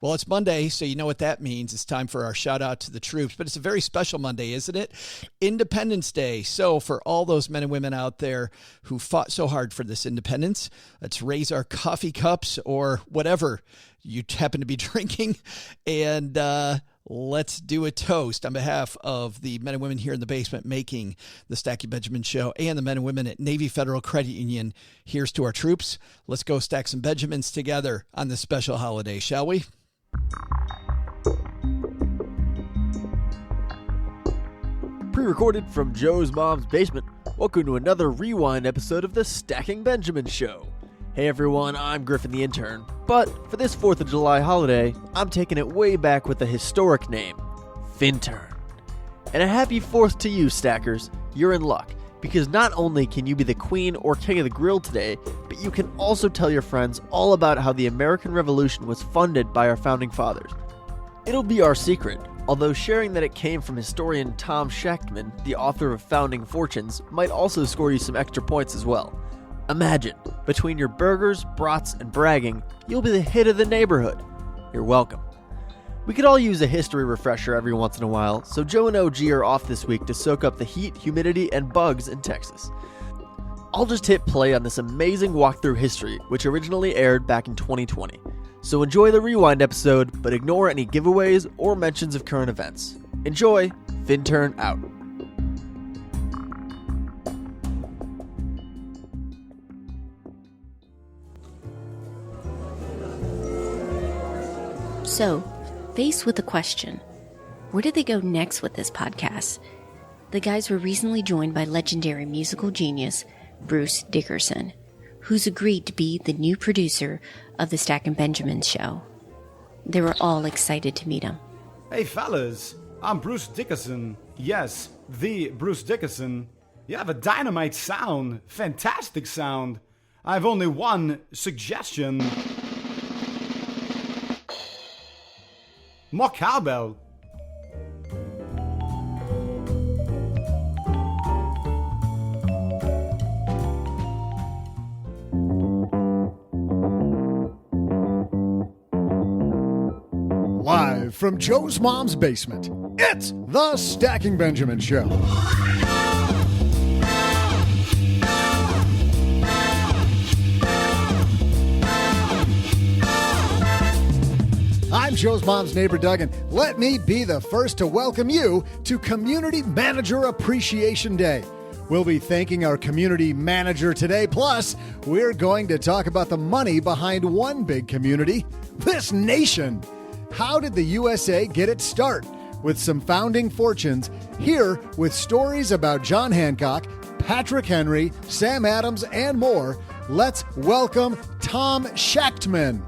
Well, it's Monday, so you know what that means. It's time for our shout out to the troops, but it's a very special Monday, isn't it? Independence Day. So for all those men and women out there who fought so hard for this independence, let's raise our coffee cups or whatever you happen to be drinking, and let's do a toast on behalf of the men and women here in the basement making the Stacking Benjamin Show and the men and women at Navy Federal Credit Union. Here's to our troops. Let's go stack some Benjamins together on this special holiday, shall we? Pre-recorded from Joe's mom's basement, welcome to another rewind episode of the Stacking Benjamin Show. Hey everyone, I'm Griffin the intern, but for this 4th of July holiday, I'm taking it way back with a historic name, Fintern. And a happy 4th to you, stackers. You're in luck, because not only can you be the queen or king of the grill today, but you can also tell your friends all about how the American Revolution was funded by our founding fathers. It'll be our secret, although sharing that it came from historian Thomas Schachtman, the author of Founding Fortunes, might also score you some extra points as well. Imagine, between your burgers, brats, and bragging, you'll be the hit of the neighborhood. You're welcome. We could all use a history refresher every once in a while, so Joe and OG are off this week to soak up the heat, humidity, and bugs in Texas. I'll just hit play on this amazing walkthrough history, which originally aired back in 2020. So enjoy the rewind episode, but ignore any giveaways or mentions of current events. Enjoy! Fintern out. So, faced with the question, where did they go next with this podcast? The guys were recently joined by legendary musical genius Bruce Dickerson, who's agreed to be the new producer of the Stacking Benjamin Show. They were all excited to meet him. Hey fellas, I'm Bruce Dickerson. Yes, the Bruce Dickerson. You have a dynamite sound, fantastic sound. I have only one suggestion. More cowbell. Live from Joe's mom's basement, it's the Stacking Benjamin Show. I'm Joe's mom's neighbor, Doug, and let me be the first to welcome you to Community Manager Appreciation Day. We'll be thanking our community manager today, plus we're going to talk about the money behind one big community, this nation. How did the USA get its start? With some founding fortunes, here with stories about John Hancock, Patrick Henry, Sam Adams, and more, let's welcome Tom Schachtman.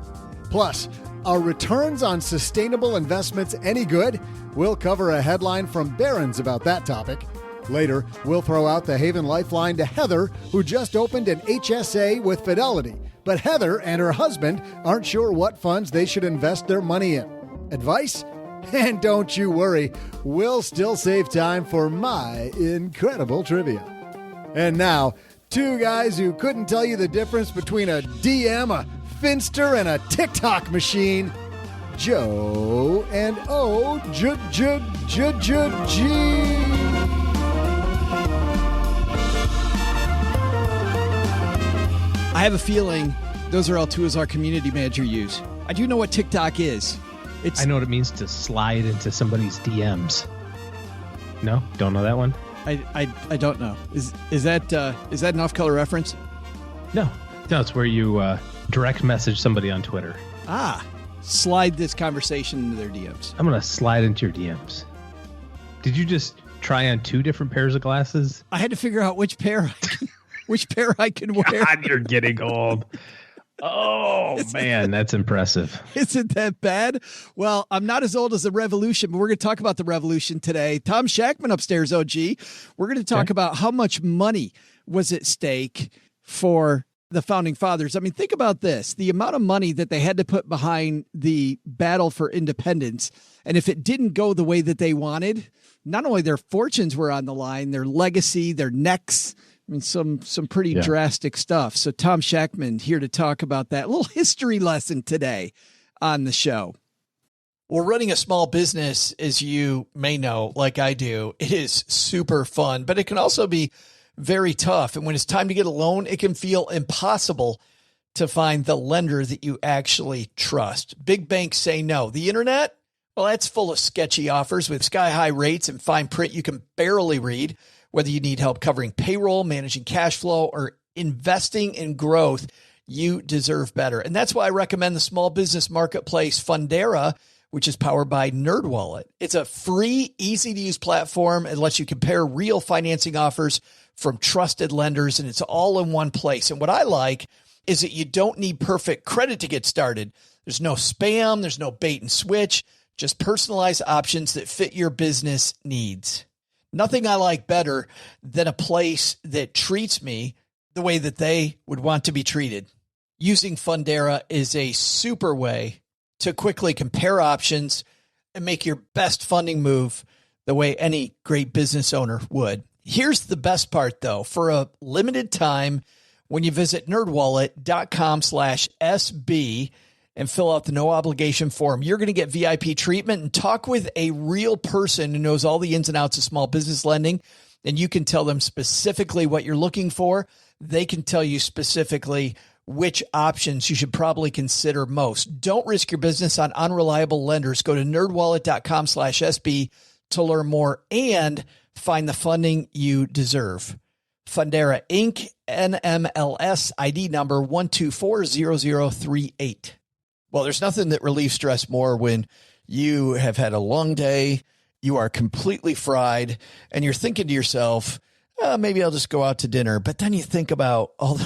Plus, are returns on sustainable investments any good? We'll cover a headline from Barron's about that topic. Later, we'll throw out the Haven Lifeline to Heather, who just opened an HSA with Fidelity. But Heather and her husband aren't sure what funds they should invest their money in. Advice? And don't you worry, we'll still save time for my incredible trivia. And now, two guys who couldn't tell you the difference between a DM, a Finster, and a TikTok machine, Joe and O-G. I have a feeling those are all tools our community manager use. I do know what TikTok is. I know what it means to slide into somebody's DMs. No? Don't know that one? I don't know. Is that an off-color reference? No, it's where you direct message somebody on Twitter. Slide this conversation into their DMs. I'm going to slide into your DMs. Did you just try on 2 different pairs of glasses? I had to figure out which pair I could wear. God, you're getting old. Oh, man, that's impressive. Isn't that bad? Well, I'm not as old as the Revolution, but we're going to talk about the Revolution today. Tom Schachtman upstairs, OG. We're going to talk about how much money was at stake for the Founding Fathers. I mean, think about this. The amount of money that they had to put behind the battle for independence, and if it didn't go the way that they wanted, not only their fortunes were on the line, their legacy, their necks, I mean, some pretty drastic stuff. So Tom Schachtman here to talk about that. A little history lesson today on the show. Well, running a small business, as you may know, like I do, it is super fun, but it can also be very tough. And when it's time to get a loan, it can feel impossible to find the lender that you actually trust. Big banks say no. The internet, well, that's full of sketchy offers with sky-high rates and fine print you can barely read. Whether you need help covering payroll, managing cash flow, or investing in growth, you deserve better. And that's why I recommend the small business marketplace Fundera, which is powered by NerdWallet. It's a free, easy-to-use platform. It lets you compare real financing offers from trusted lenders, and it's all in one place. And what I like is that you don't need perfect credit to get started. There's no spam. There's no bait and switch. Just personalized options that fit your business needs. Nothing I like better than a place that treats me the way that they would want to be treated. Using Fundera is a super way to quickly compare options and make your best funding move the way any great business owner would. Here's the best part, though. For a limited time, when you visit nerdwallet.com/SB and fill out the no obligation form, you're going to get VIP treatment and talk with a real person who knows all the ins and outs of small business lending. And you can tell them specifically what you're looking for. They can tell you specifically which options you should probably consider most. Don't risk your business on unreliable lenders. Go to nerdwallet.com/SB to learn more and find the funding you deserve. Fundera Inc. NMLS ID number 1240038. Well, there's nothing that relieves stress more when you have had a long day, you are completely fried, and you're thinking to yourself, maybe I'll just go out to dinner. But then you think about all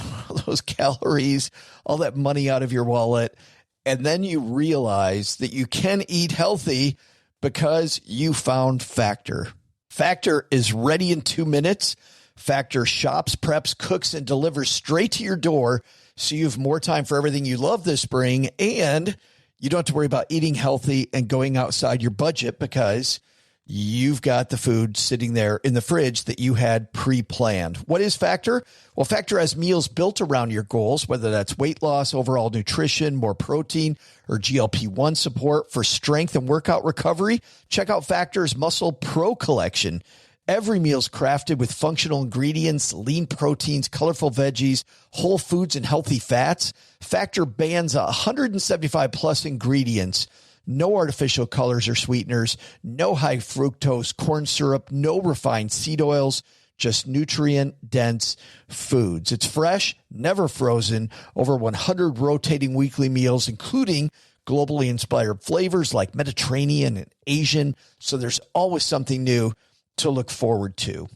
those calories, all that money out of your wallet, and then you realize that you can eat healthy because you found Factor. Factor is ready in 2 minutes. Factor shops, preps, cooks, and delivers straight to your door, so you have more time for everything you love this spring, and you don't have to worry about eating healthy and going outside your budget because you've got the food sitting there in the fridge that you had pre-planned. What is Factor? Well, Factor has meals built around your goals, whether that's weight loss, overall nutrition, more protein, or GLP-1 support for strength and workout recovery. Check out Factor's Muscle Pro collection. Every meal's crafted with functional ingredients, lean proteins, colorful veggies, whole foods, and healthy fats. Factor bans 175 plus ingredients. No artificial colors or sweeteners, no high fructose corn syrup, no refined seed oils, just nutrient-dense foods. It's fresh, never frozen, over 100 rotating weekly meals, including globally inspired flavors like Mediterranean and Asian, so there's always something new to look forward to.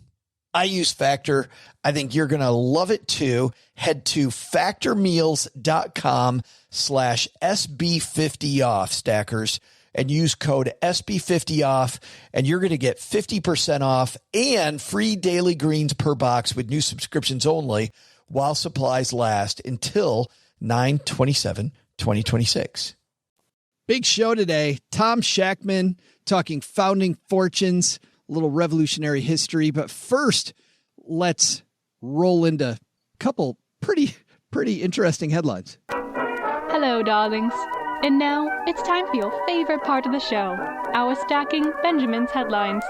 I use Factor. I think you're going to love it too. Head to factormeals.com/SB50off, stackers, and use code SB50off, and you're going to get 50% off and free daily greens per box with new subscriptions only while supplies last until 9/27/2026. Big show today. Tom Schachtman talking founding fortunes, a little revolutionary history. But first, let's roll into a couple pretty interesting headlines. Hello, darlings. And now it's time for your favorite part of the show, our Stacking Benjamin's headlines.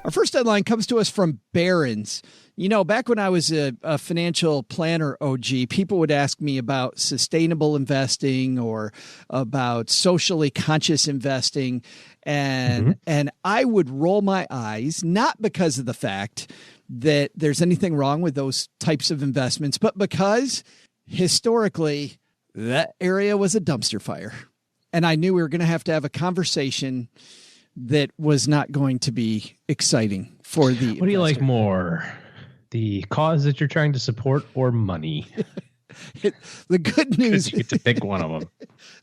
Our first headline comes to us from Barron's. You know, back when I was a financial planner OG, people would ask me about sustainable investing or about socially conscious investing. And I would roll my eyes, not because of the fact that there's anything wrong with those types of investments, but because historically that area was a dumpster fire. And I knew we were going to have a conversation that was not going to be exciting for the investor. What do you like more? The cause that you're trying to support or money? The good news, you get to pick one of them.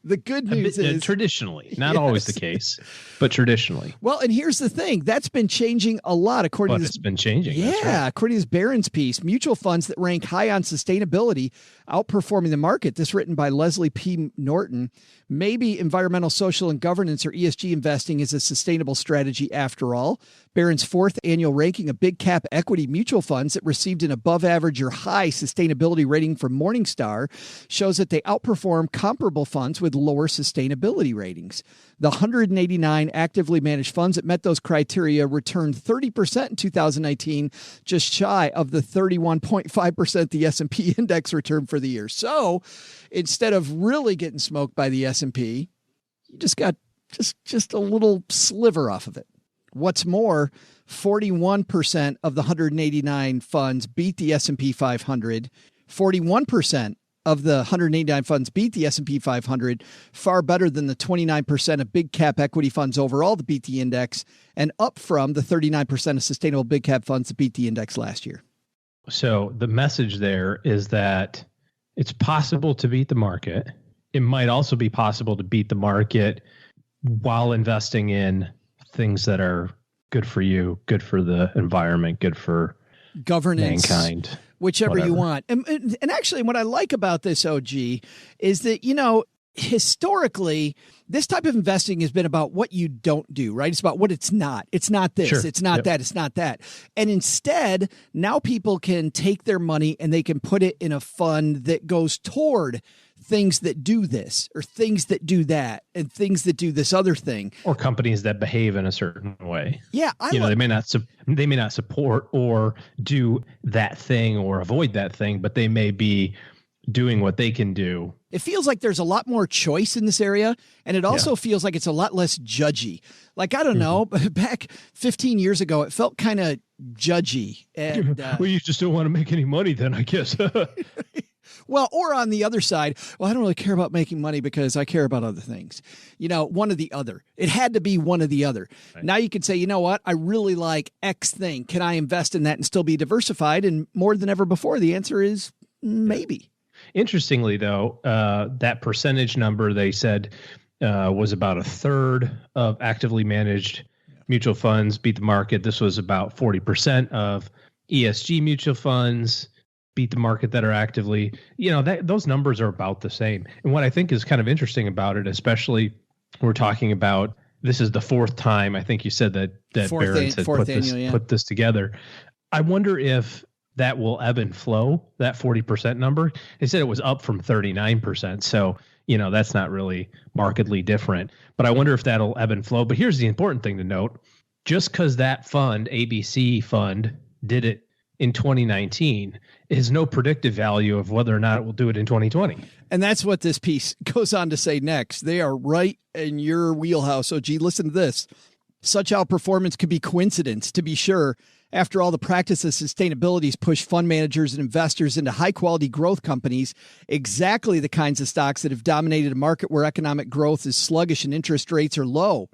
The good news is traditionally, not always the case, but traditionally. Well, and here's the thing. That's been changing a lot according to this. It's been changing. Yeah. Right. According to this Barron's piece, mutual funds that rank high on sustainability outperforming the market. This written by Leslie P. Norton. Maybe environmental, social, and governance or ESG investing is a sustainable strategy after all. Barron's fourth annual ranking of big cap equity mutual funds that received an above average or high sustainability rating from Morningstar shows that they outperform comparable funds with with lower sustainability ratings. The 189 actively managed funds that met those criteria returned 30% in 2019, just shy of the 31.5% the S&P index returned for the year. So instead of really getting smoked by the S&P, you just got just a little sliver off of it. What's more, 41% of the 189 funds beat the S&P 500. 41% of the 189 funds beat the S&P 500, far better than the 29% of big cap equity funds overall that beat the index, and up from the 39% of sustainable big cap funds that beat the index last year. So the message there is that it's possible to beat the market. It might also be possible to beat the market while investing in things that are good for you, good for the environment, good for governance, mankind, whichever you want. And actually, what I like about this, OG, is that, historically, this type of investing has been about what you don't do, right? It's about what it's not. It's not this. Sure. It's not that. It's not that. And instead, now people can take their money and they can put it in a fund that goes toward things that do this or things that do that and things that do this other thing, or companies that behave in a certain way. Yeah, they may not support or do that thing or avoid that thing, but they may be doing what they can do. It feels like there's a lot more choice in this area, and it also feels like it's a lot less judgy. Like, I don't know, but back 15 years ago, it felt kind of judgy. And well, you just don't want to make any money then, I guess. Well, or on the other side, well, I don't really care about making money because I care about other things. One or the other. It had to be one or the other. Right. Now you can say, you know what? I really like X thing. Can I invest in that and still be diversified? And more than ever before, the answer is maybe. Interestingly, though, that percentage number they said was about a third of actively managed mutual funds beat the market. This was about 40% of ESG mutual funds beat the market that are actively, those numbers are about the same. And what I think is kind of interesting about it, especially we're talking about, this is the fourth time, I think you said that Barron's had put this together. I wonder if that will ebb and flow, that 40% number. They said it was up from 39%. So, that's not really markedly different, but I wonder if that'll ebb and flow. But here's the important thing to note. Just because that fund, ABC fund, did it in 2019 is no predictive value of whether or not it will do it in 2020. And that's what this piece goes on to say next. They are right in your wheelhouse. Oh, gee, listen to this. Such outperformance could be coincidence, to be sure. After all, the practice of sustainability has pushed fund managers and investors into high-quality growth companies, exactly the kinds of stocks that have dominated a market where economic growth is sluggish and interest rates are low.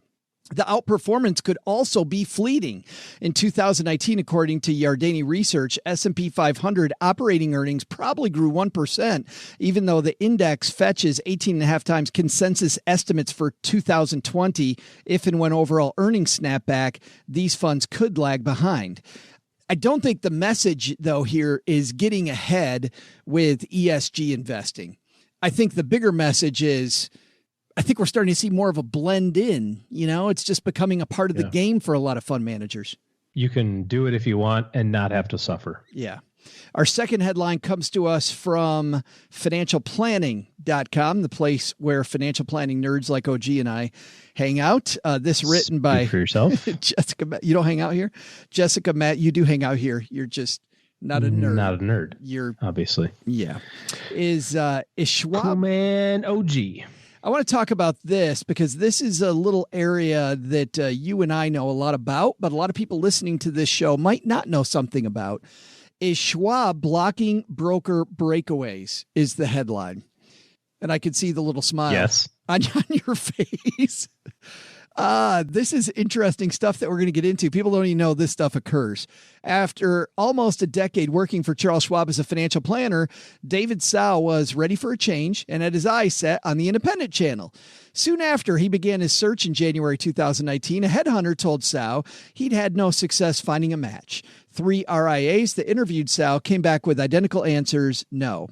The outperformance could also be fleeting. In 2019, according to Yardeni Research, S&P 500 operating earnings probably grew 1%, even though the index fetches 18.5 times consensus estimates for 2020. If and when overall earnings snap back, these funds could lag behind. I don't think the message, though, here is getting ahead with ESG investing. I think the bigger message is, I think we're starting to see more of a blend in. It's just becoming a part of the game for a lot of fund managers. You can do it if you want and not have to suffer. Yeah. Our second headline comes to us from financialplanning.com, the place where financial planning nerds like OG and I hang out. This written by Speak for yourself. Jessica. You don't hang out here? Jessica, Matt, you do hang out here. You're just not a nerd. Not a nerd. You're obviously. Yeah. Is Schwab. Cool man OG. I want to talk about this because this is a little area that you and I know a lot about, but a lot of people listening to this show might not know something about. Is Schwab blocking broker breakaways is the headline. And I could see the little smile on your face. This is interesting stuff that we're going to get into. People don't even know this stuff occurs. After almost a decade working for Charles Schwab as a financial planner, David Sau was ready for a change and had his eyes set on the independent channel. Soon after he began his search in January 2019, a headhunter told Sau he'd had no success finding a match. 3 RIAs that interviewed Sau came back with identical answers, no.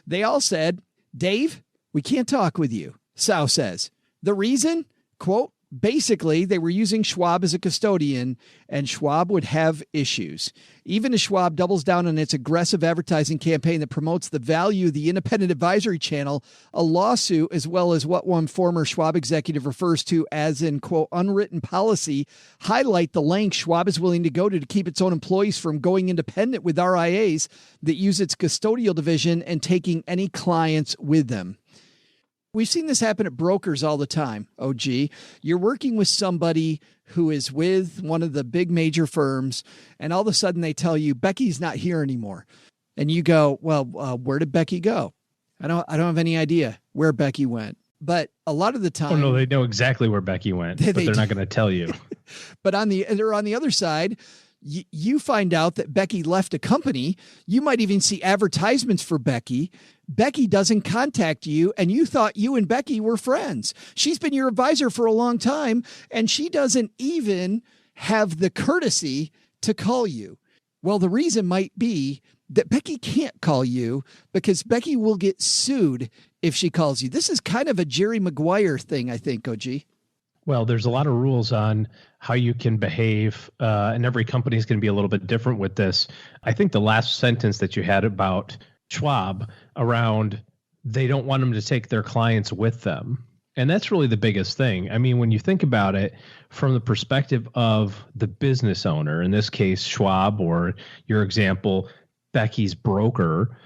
They all said, Dave, we can't talk with you. Sau says, the reason? Quote, Basically, they were using Schwab as a custodian, and Schwab would have issues. Even as Schwab doubles down on its aggressive advertising campaign that promotes the value of the independent advisory channel, a lawsuit, as well as what one former Schwab executive refers to as an, quote, unwritten policy, highlight the length Schwab is willing to go to keep its own employees from going independent with RIAs that use its custodial division and taking any clients with them. We've seen this happen at brokers all the time, OG. You're working with somebody who is with one of the big major firms, and all of a sudden they tell you, Becky's not here anymore. And you go, well, where did Becky go? I don't have any idea where Becky went. But a lot of the time... Oh, no, they know exactly where Becky went, but they're not going to tell you. But on the other side... You find out that Becky left a company. You might even see advertisements for Becky. Becky doesn't contact you, and you thought you and Becky were friends. She's been your advisor for a long time, and she doesn't even have the courtesy to call you. Well, the reason might be that Becky can't call you because Becky will get sued if she calls you. This is kind of a Jerry Maguire thing, I think, OG. Well, there's a lot of rules on how you can behave, and every company is going to be a little bit different with this. I think the last sentence that you had about Schwab around they don't want them to take their clients with them. And that's really the biggest thing. I mean, when you think about it from the perspective of the business owner, in this case, Schwab, or your example, Becky's broker,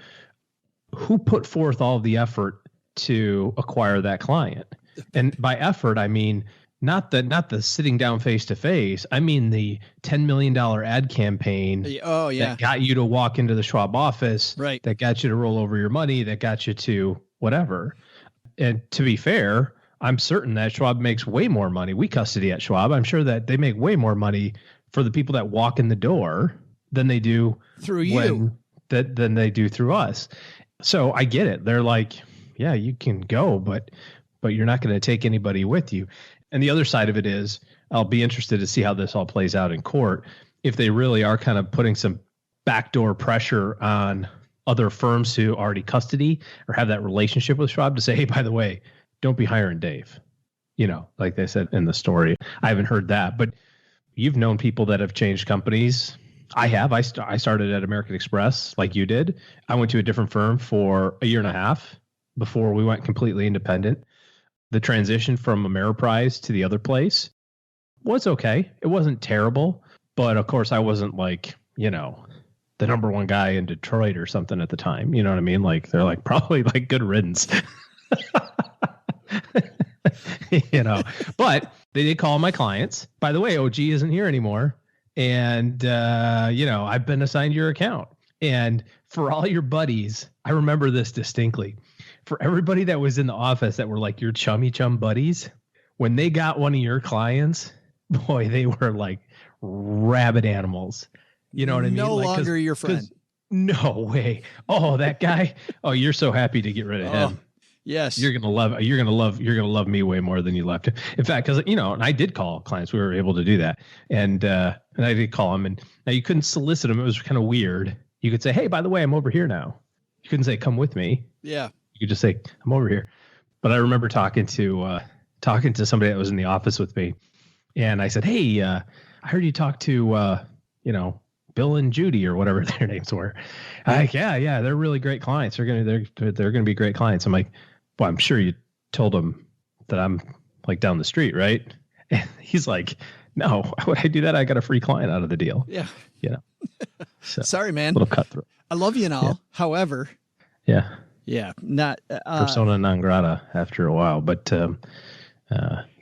who put forth all of the effort to acquire that client? And by effort, I mean, not the sitting down face to face. I mean the $10 million ad campaign. That got you to walk into the Schwab office. Right. That got you to roll over your money. That got you to whatever. And to be fair, I'm certain that Schwab makes way more money. We custody at Schwab. I'm sure that they make way more money for the people that walk in the door than they do through you. Than they do through us. So I get it. They're like, yeah, you can go, but you're not going to take anybody with you. And the other side of it is, I'll be interested to see how this all plays out in court. If they really are kind of putting some backdoor pressure on other firms who already custody or have that relationship with Schwab to say, hey, by the way, don't be hiring Dave. You know, like they said in the story. I haven't heard that, but you've known people that have changed companies. I have. I started at American Express like you did. I went to a different firm for a year and a half before we went completely independent. The transition from Ameriprise to the other place was okay. It wasn't terrible, but of course I wasn't like, you know, the number one guy in Detroit or something at the time. You know what I mean? Like they're like probably like good riddance, you know, but they did call my clients. By the way, OG isn't here anymore. And, you know, I've been assigned your account. And for all your buddies, I remember this distinctly. For everybody that was in the office that were like your chummy chum buddies, when they got one of your clients, boy, they were like rabid animals. You know what I mean? No like, longer your friend. No way. Oh, that guy. Oh, you're so happy to get rid of him. Yes. You're going to love me way more than you loved him. In fact, because, you know, and I did call clients. We were able to do that. And I did call them. And now you couldn't solicit them. It was kind of weird. You could say, hey, by the way, I'm over here now. You couldn't say, come with me. Yeah. You could just say, I'm over here. But I remember talking to somebody that was in the office with me. And I said, hey, I heard you talk to, you know, Bill and Judy or whatever their names were. Like, yeah, they're really great clients. They're gonna be great clients. I'm like, well, I'm sure you told them that I'm like down the street, right? And he's like, no, why would I do that? I got a free client out of the deal. Yeah. You know. So, sorry, man. Little cutthroat. I love you and all. Yeah. However. Yeah, not persona non grata after a while, but you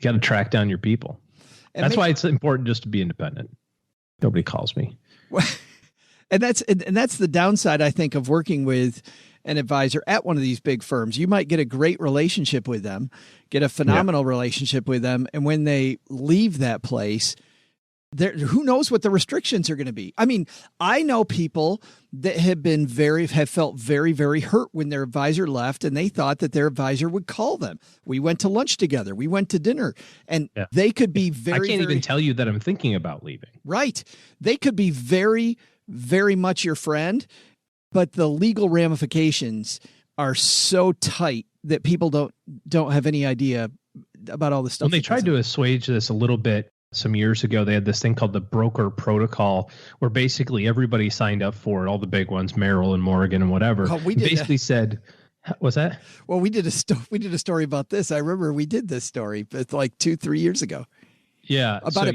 got to track down your people. That's why it's important just to be independent. Nobody calls me. And that's the downside, I think, of working with an advisor at one of these big firms. You might get a great relationship with them, get a phenomenal relationship with them, and when they leave that place, who knows what the restrictions are going to be. I mean, I know people that have felt very, very hurt when their advisor left and they thought that their advisor would call them. We went to lunch together. We went to dinner, and they could be very, I can't even tell you that I'm thinking about leaving. Right. They could be very, very much your friend, but the legal ramifications are so tight that people don't have any idea about all this stuff. When they tried to assuage this a little bit some years ago, they had this thing called the broker protocol, where basically everybody signed up for it, all the big ones, Merrill and Morgan and whatever. Oh, we did basically said, what's that? Well, we did a story about this. I remember we did this story, but like 2-3 years ago. Yeah, about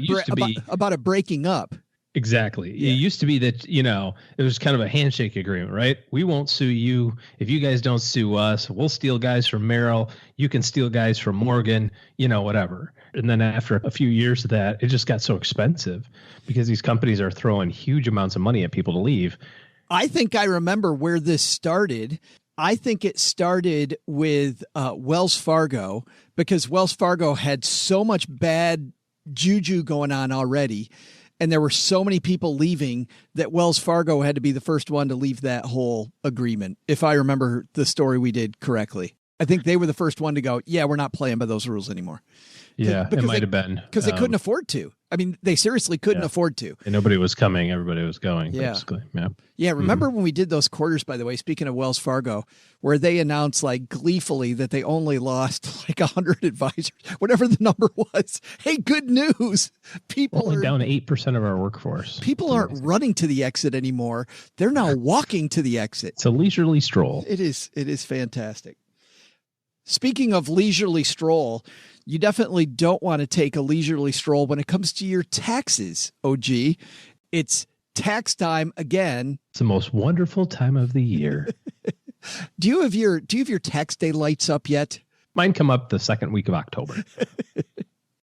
about it breaking up. Exactly. Yeah. It used to be that, it was kind of a handshake agreement, right? We won't sue you. If you guys don't sue us, we'll steal guys from Merrill. You can steal guys from Morgan, whatever. And then after a few years of that, it just got so expensive because these companies are throwing huge amounts of money at people to leave. I think I remember where this started. I think it started with Wells Fargo, because Wells Fargo had so much bad juju going on already. And there were so many people leaving that Wells Fargo had to be the first one to leave that whole agreement. If I remember the story we did correctly, I think they were the first one to go, yeah, we're not playing by those rules anymore. Yeah, it might have been. Because they couldn't afford to. I mean, they seriously couldn't afford to. And nobody was coming. Everybody was going, basically. Yeah. Yeah. Remember when we did those quarters, by the way, speaking of Wells Fargo, where they announced like gleefully that they only lost like 100 advisors, whatever the number was. Hey, good news. People only are down to 8% of our workforce. People aren't running to the exit anymore. They're now walking to the exit. It's a leisurely stroll. It is fantastic. Speaking of leisurely stroll, you definitely don't want to take a leisurely stroll when it comes to your taxes, OG. It's tax time again. It's the most wonderful time of the year. Do you have your tax day lights up yet? Mine come up the second week of October.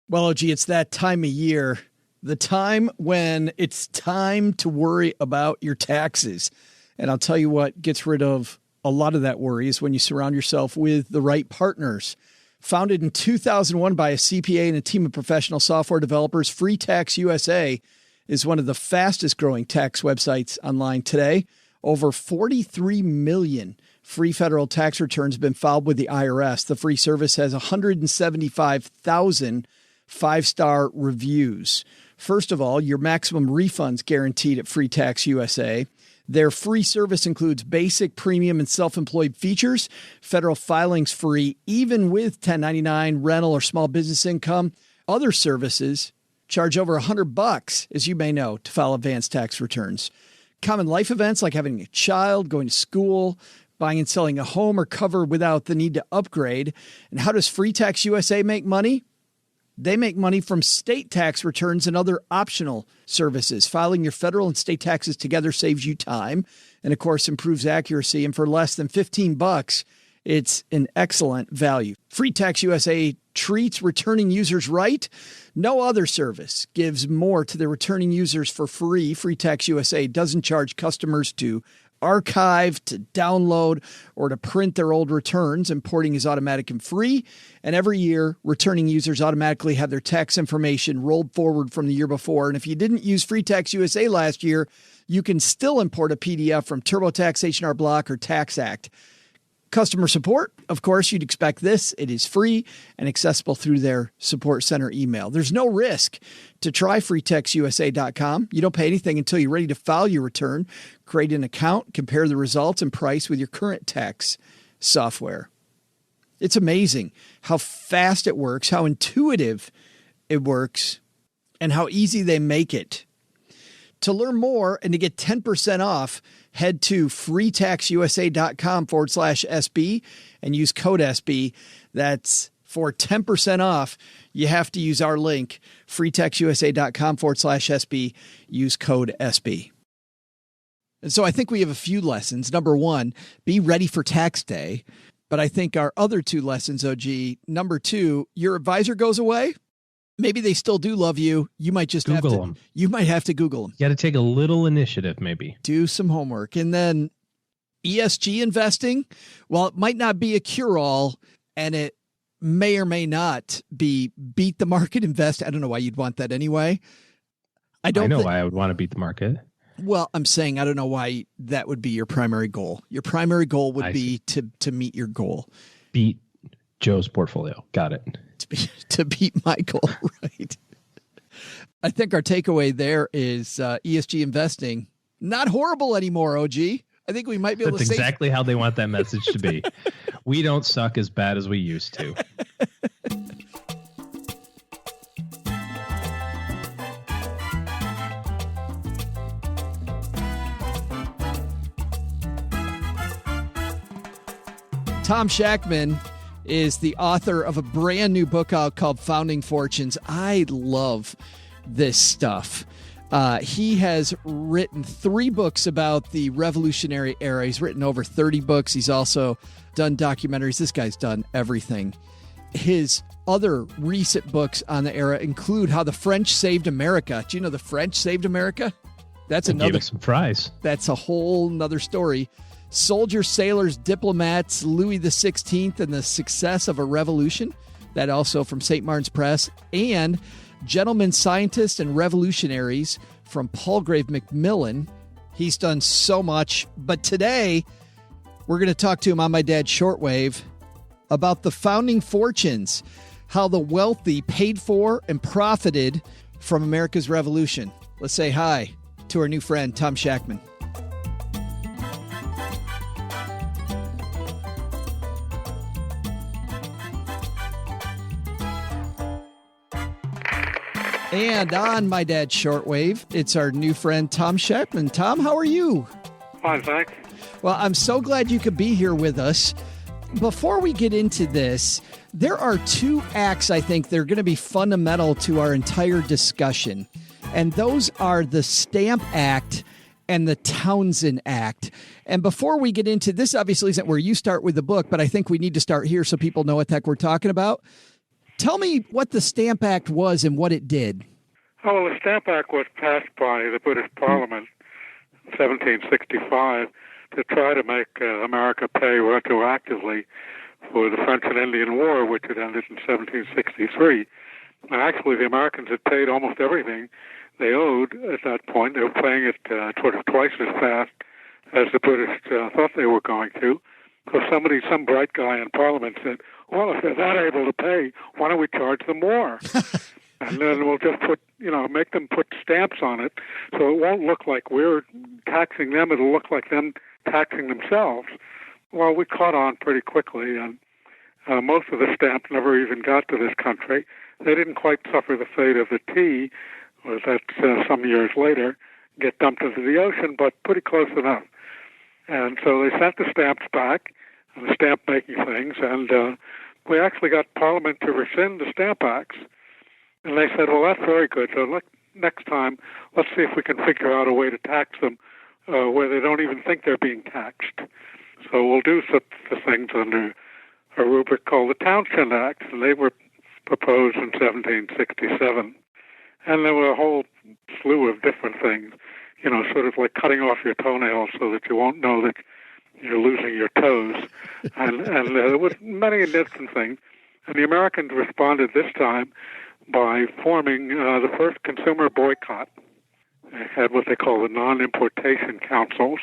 Well, OG, it's that time of year, the time when it's time to worry about your taxes. And I'll tell you what gets rid of a lot of that worry is when you surround yourself with the right partners. Founded in 2001 by a CPA and a team of professional software developers, Free Tax USA is one of the fastest growing tax websites online today. Over 43 million free federal tax returns have been filed with the IRS. The free service has 175,000 five-star reviews. First of all, your maximum refunds guaranteed at Free Tax USA. Their free service includes basic, premium, and self-employed features. Federal filing's free, even with 1099, rental, or small business income. Other services charge over $100, as you may know, to file advanced tax returns. Common life events like having a child, going to school, buying and selling a home are covered without the need to upgrade. And how does Free Tax USA make money? They make money from state tax returns and other optional services. Filing your federal and state taxes together saves you time and, of course, improves accuracy. And for less than $15, it's an excellent value. Free Tax USA treats returning users right. No other service gives more to their returning users for free. Free Tax USA doesn't charge customers to archive, to download, or to print their old returns. Importing is automatic and free. And every year, returning users automatically have their tax information rolled forward from the year before. And if you didn't use Free Tax USA last year, you can still import a PDF from TurboTax, H&R Block, or TaxAct. Customer support, of course, you'd expect this. It is free and accessible through their support center email. There's no risk to try freetaxusa.com. You don't pay anything until you're ready to file your return. Create an account, compare the results and price with your current tax software. It's amazing how fast it works, how intuitive it works, and how easy they make it. To learn more and to get 10% off, head to freetaxusa.com/SB and use code SB. That's for 10% off. You have to use our link, freetaxusa.com/SB. Use code SB. And so I think we have a few lessons. Number one, be ready for tax day. But I think our other two lessons, OG, number two, your advisor goes away. Maybe they still do love you. You might just Google have to, them. You might have to Google them. You got to take a little initiative, maybe. Do some homework. And then ESG investing, while it might not be a cure-all and it may or may not be beat the market invest. I don't know why you'd want that anyway. I know why I would want to beat the market. Well, I'm saying I don't know why that would be your primary goal. Your primary goal would be to meet your goal. Beat Joe's portfolio. Got it. To beat my goal, right? I think our takeaway there is ESG investing, not horrible anymore, OG. I think we might be able That's to say exactly how they want that message to be. We don't suck as bad as we used to. Tom Schachtman is the author of a brand new book out called Founding Fortunes. I love this stuff. He has written 3 books about the Revolutionary era. He's written over 30 books. He's also done documentaries. This guy's done everything. His other recent books on the era include How the French Saved America. Do you know the French saved America? That's another. Gave us some fries. That's a whole nother story. Soldiers, Sailors, Diplomats, Louis XVI, and the Success of a Revolution. That also from St. Martin's Press. And Gentlemen Scientists and Revolutionaries from Palgrave Macmillan. He's done so much. But today, we're going to talk to him on My Dad's Shortwave about the founding fortunes, how the wealthy paid for and profited from America's revolution. Let's say hi to our new friend, Tom Schachtman. And on My Dad's Shortwave, it's our new friend, Tom Schachtman. Tom, how are you? Fine, thanks. Well, I'm so glad you could be here with us. Before we get into this, there are 2 acts, I think, that are going to be fundamental to our entire discussion. And those are the Stamp Act and the Townsend Act. And before we get into this, obviously isn't where you start with the book, but I think we need to start here so people know what the heck we're talking about. Tell me what the Stamp Act was and what it did. Oh, well, the Stamp Act was passed by the British Parliament in 1765 to try to make America pay retroactively for the French and Indian War, which had ended in 1763. And actually, the Americans had paid almost everything they owed at that point. They were paying it sort of twice as fast as the British thought they were going to. So some bright guy in Parliament said, well, if they're that able to pay, why don't we charge them more? And then we'll just make them put stamps on it so it won't look like we're taxing them. It'll look like them taxing themselves. Well, we caught on pretty quickly, and most of the stamps never even got to this country. They didn't quite suffer the fate of the tea, or that some years later get dumped into the ocean, but pretty close enough. And so they sent the stamps back, the stamp-making things, and we actually got Parliament to rescind the Stamp Acts. And they said, well, that's very good. So next time, let's see if we can figure out a way to tax them where they don't even think they're being taxed. So we'll do such things under a rubric called the Townsend Acts, and they were proposed in 1767. And there were a whole slew of different things, sort of like cutting off your toenails so that you won't know that you're losing your toes, and there was many different things. And the Americans responded this time by forming the first consumer boycott. They had what they call the non-importation councils,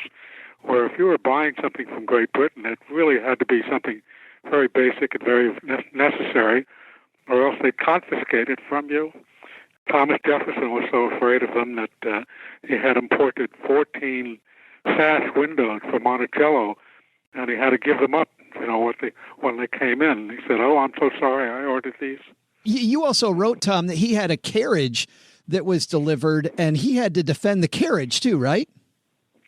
where if you were buying something from Great Britain, it really had to be something very basic and very necessary, or else they'd confiscate it from you. Thomas Jefferson was so afraid of them that he had imported 14 sash windows from Monticello, and he had to give them up, when they came in. He said, oh, I'm so sorry, I ordered these. You also wrote, Tom, that he had a carriage that was delivered, and he had to defend the carriage too, right?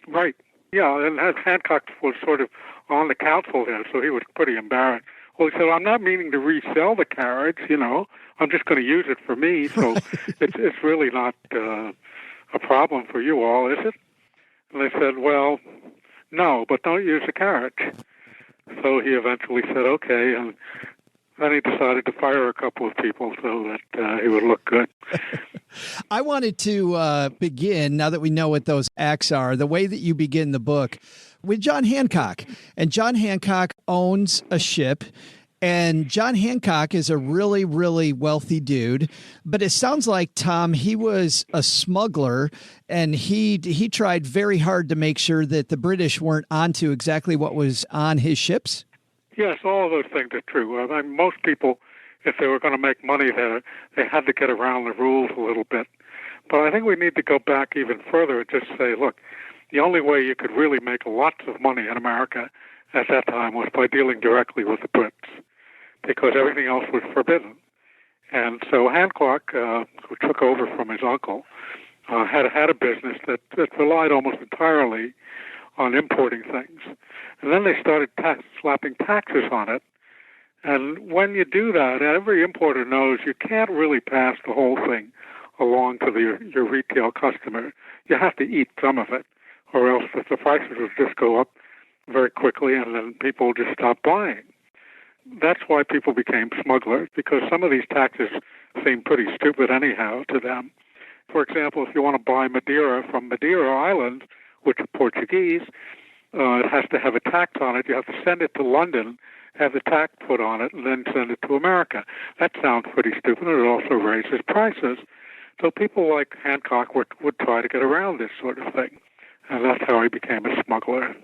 Right. Yeah, and Hancock was sort of on the council there, so he was pretty embarrassed. Well, he said, I'm not meaning to resell the carriage, I'm just going to use it for me, so it's really not a problem for you all, is it? And they said, well, no, but don't use the carriage. So he eventually said, okay, and then he decided to fire a couple of people so that he would look good. I wanted to begin, now that we know what those acts are, the way that you begin the book, with John Hancock. And John Hancock owns a ship. And John Hancock is a really, really wealthy dude. But it sounds like, Tom, he was a smuggler, and he tried very hard to make sure that the British weren't onto exactly what was on his ships. Yes, all of those things are true. I mean, most people, if they were going to make money there, they had to get around the rules a little bit. But I think we need to go back even further and just say, look, the only way you could really make lots of money in America at that time was by dealing directly with the Brits, because everything else was forbidden. And so Hancock, who took over from his uncle, had a business that relied almost entirely on importing things. And then they started slapping taxes on it. And when you do that, every importer knows you can't really pass the whole thing along to your retail customer. You have to eat some of it, or else the prices will just go up very quickly, and then people will just stop buying. That's why people became smugglers, because some of these taxes seem pretty stupid anyhow to them. For example, if you want to buy Madeira from Madeira Island, which are Portuguese, it has to have a tax on it. You have to send it to London, have the tax put on it, and then send it to America. That sounds pretty stupid, and it also raises prices. So people like Hancock would try to get around this sort of thing, and that's how he became a smuggler.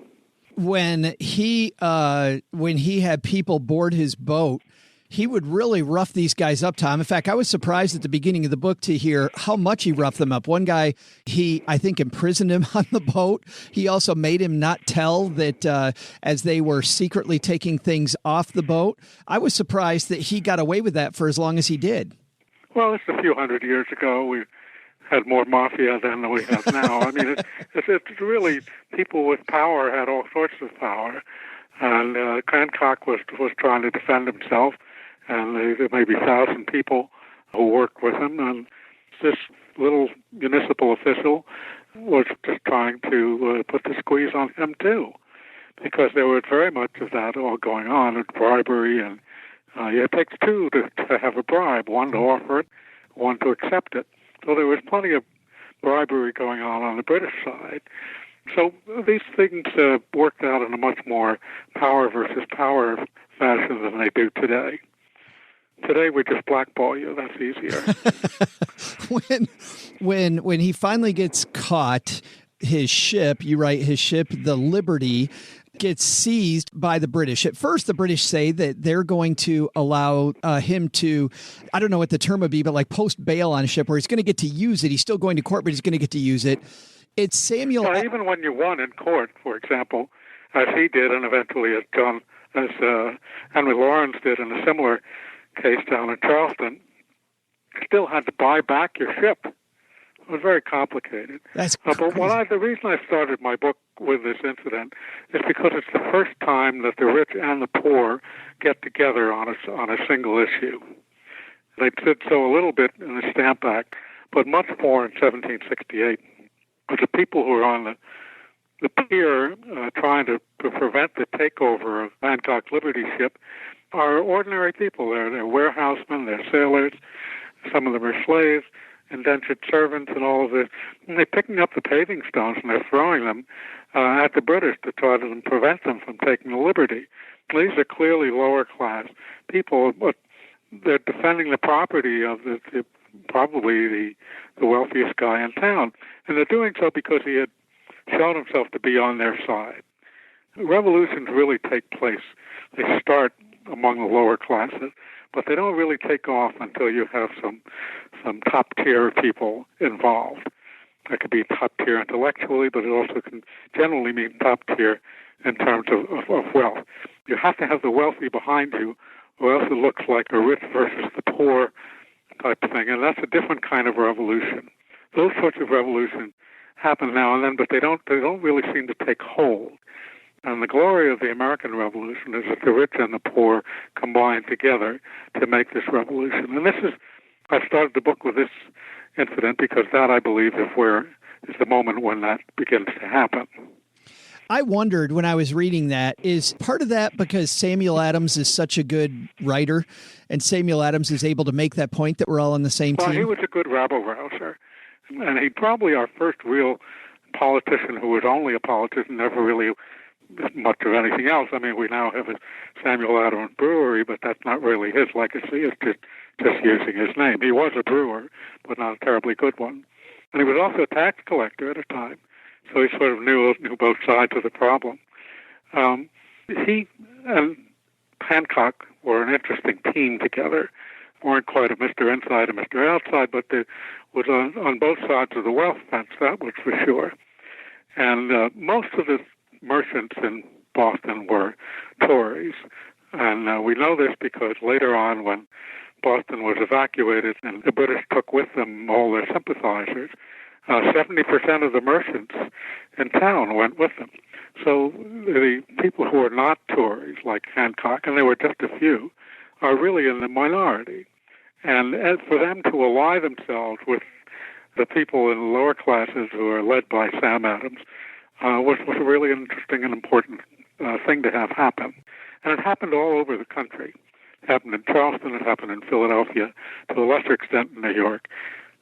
When he had people board his boat, he would really rough these guys up, Tom. In fact, I was surprised at the beginning of the book to hear how much he roughed them up. One guy, I think, imprisoned him on the boat. He also made him not tell that as they were secretly taking things off the boat. I was surprised that he got away with that for as long as he did. Well, it's a few hundred years ago. We had more mafia than we have now. I mean, it's really, people with power had all sorts of power. And Hancock was trying to defend himself. And there may be 1,000 people who worked with him. And this little municipal official was just trying to put the squeeze on him, too. Because there was very much of that all going on, with bribery. And it takes two to have a bribe, one to offer it, one to accept it. So there was plenty of bribery going on the British side. So these things worked out in a much more power versus power fashion than they do today. Today we just blackball you. That's easier. when he finally gets caught, his ship, the Liberty, gets seized by the British. At first, the British say that they're going to allow him to, I don't know what the term would be, but like post bail on a ship where he's going to get to use it. He's still going to court, but he's going to get to use it. It's Samuel. Well, even when you won in court, for example, as he did, and eventually as Henry Lawrence did in a similar case down in Charleston, you still had to buy back your ship. It was very complicated. That's but the reason I started my book with this incident is because it's the first time that the rich and the poor get together on a single issue. They did so a little bit in the Stamp Act, but much more in 1768. But the people who were on the pier trying to prevent the takeover of Hancock's Liberty ship are ordinary people. They're warehousemen, they're sailors, some of them are slaves, indentured servants, and all of this. And they're picking up the paving stones and they're throwing them at the British to try to prevent them from taking the Liberty. These are clearly lower class people, but they're defending the property of probably the wealthiest guy in town. And they're doing so because he had shown himself to be on their side. Revolutions really take place. They start among the lower classes, but they don't really take off until you have some top-tier people involved. That could be top-tier intellectually, but it also can generally mean top-tier in terms of wealth. You have to have the wealthy behind you, or else it looks like a rich versus the poor type of thing, and that's a different kind of revolution. Those sorts of revolutions happen now and then, but they don't really seem to take hold. And the glory of the American Revolution is that the rich and the poor combine together to make this revolution. And I started the book with this incident because that, I believe, is the moment when that begins to happen. I wondered when I was reading that, is part of that because Samuel Adams is such a good writer and Samuel Adams is able to make that point that we're all on the same team? Well, he was a good rabble-rouser. And he's probably our first real politician who was only a politician, never really much of anything else. I mean, we now have a Samuel Adams brewery, but that's not really his legacy. It's just using his name. He was a brewer, but not a terribly good one. And he was also a tax collector at a time, so he sort of knew both sides of the problem. He and Hancock were an interesting team together. Weren't quite a Mr. Inside and Mr. Outside, but they was on both sides of the wealth fence, that was for sure. And most of the merchants in Boston were Tories. And we know this because later on, when Boston was evacuated and the British took with them all their sympathizers, 70% of the merchants in town went with them. So the people who are not Tories, like Hancock, and there were just a few, are really in the minority. And as for them to ally themselves with the people in the lower classes who are led by Sam Adams was a really interesting and important thing to have happen. And it happened all over the country. It happened in Charleston, it happened in Philadelphia, to a lesser extent in New York.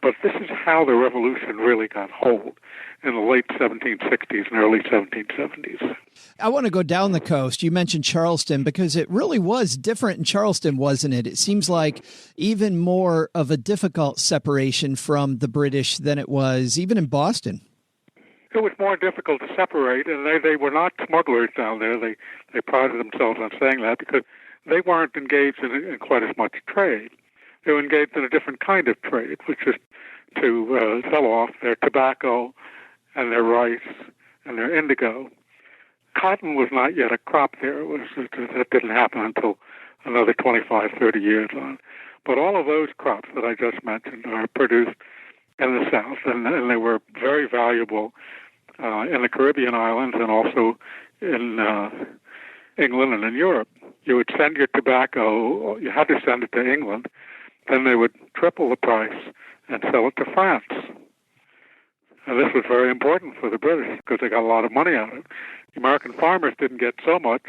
But this is how the revolution really got hold in the late 1760s and early 1770s. I want to go down the coast. You mentioned Charleston because it really was different in Charleston, wasn't it? It seems like even more of a difficult separation from the British than it was even in Boston. It was more difficult to separate, and they were not smugglers down there. They prided themselves on saying that because they weren't engaged in quite as much trade. They were engaged in a different kind of trade, which is to sell off their tobacco and their rice and their indigo. Cotton was not yet a crop there. That didn't happen until another 25, 30 years on. But all of those crops that I just mentioned are produced in the South, and they were very valuable in the Caribbean islands and also in England and in Europe. You would send your tobacco, you had to send it to England, then they would triple the price and sell it to France. And this was very important for the British because they got a lot of money out of it. The American farmers didn't get so much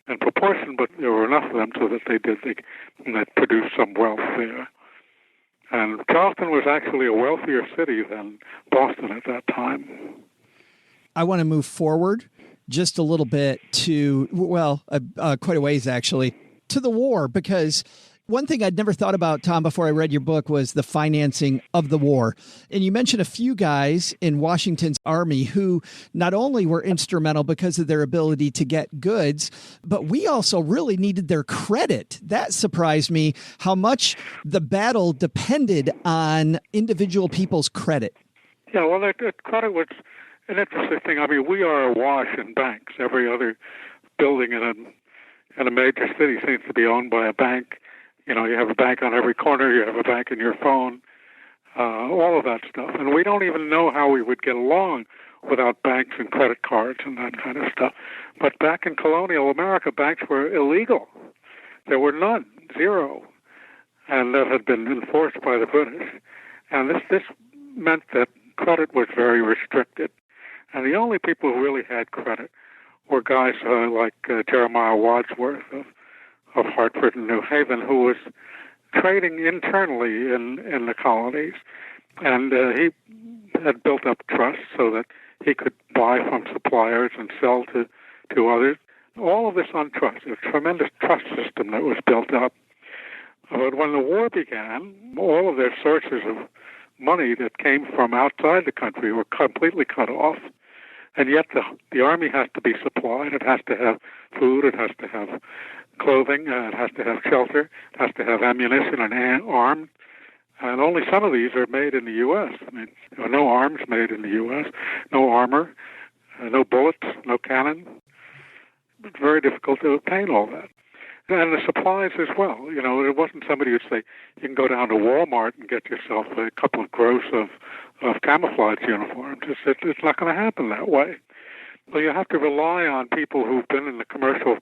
in proportion, but there were enough of them so that they produced some wealth there. And Charleston was actually a wealthier city than Boston at that time. I want to move forward just a little bit to, quite a ways actually, to the war, because one thing I'd never thought about, Tom, before I read your book was the financing of the war. And you mentioned a few guys in Washington's army who not only were instrumental because of their ability to get goods, but we also really needed their credit. That surprised me, how much the battle depended on individual people's credit. Yeah, well, that credit was an interesting thing. I mean, we are awash in banks. Every other building in a major city seems to be owned by a bank. You know, you have a bank on every corner, you have a bank in your phone, all of that stuff. And we don't even know how we would get along without banks and credit cards and that kind of stuff. But back in colonial America, banks were illegal. There were none, zero. And that had been enforced by the British. And this meant that credit was very restricted. And the only people who really had credit were guys like Jeremiah Wadsworth of Hartford and New Haven, who was trading internally in the colonies. And he had built up trust so that he could buy from suppliers and sell to others. All of this on trust, a tremendous trust system that was built up. But when the war began, all of their sources of money that came from outside the country were completely cut off. And yet the army has to be supplied. It has to have food. It has to have clothing. It has to have shelter. It has to have ammunition and arms. And only some of these are made in the U.S. I mean, there are no arms made in the U.S., no armor, no bullets, no cannon. It's very difficult to obtain all that. And the supplies as well. You know, it wasn't somebody who'd say, you can go down to Walmart and get yourself a couple of gross of camouflage uniforms. It's not going to happen that way. So you have to rely on people who've been in the commercial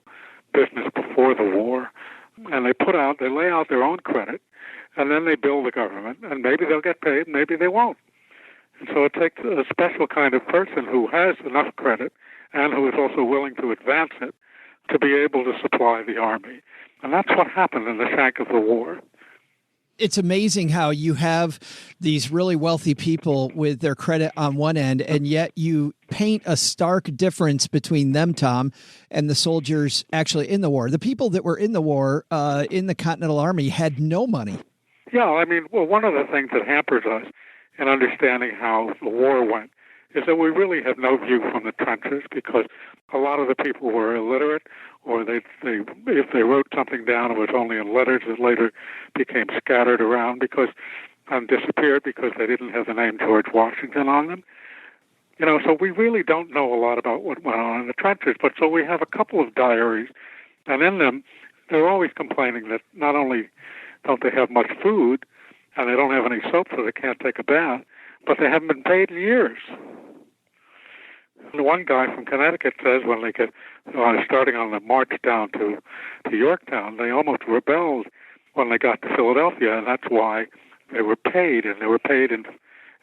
business before the war, and they lay out their own credit, and then they bill the government, and maybe they'll get paid, maybe they won't. And so it takes a special kind of person who has enough credit and who is also willing to advance it to be able to supply the army. And that's what happened in the shank of the war. It's amazing how you have these really wealthy people with their credit on one end, and yet you paint a stark difference between them, Tom, and the soldiers actually in the war. The people that were in the war in the Continental Army had no money. Yeah, I mean, well, one of the things that hampers us in understanding how the war went is that we really have no view from the trenches because a lot of the people were illiterate, or if they wrote something down, it was only in letters that later became scattered around and disappeared because they didn't have the name George Washington on them. You know, so we really don't know a lot about what went on in the trenches, but so we have a couple of diaries, and in them, they're always complaining that not only don't they have much food, and they don't have any soap so they can't take a bath, but they haven't been paid in years. And one guy from Connecticut says when they get starting on the march down to Yorktown, they almost rebelled when they got to Philadelphia, and that's why they were paid, and they were paid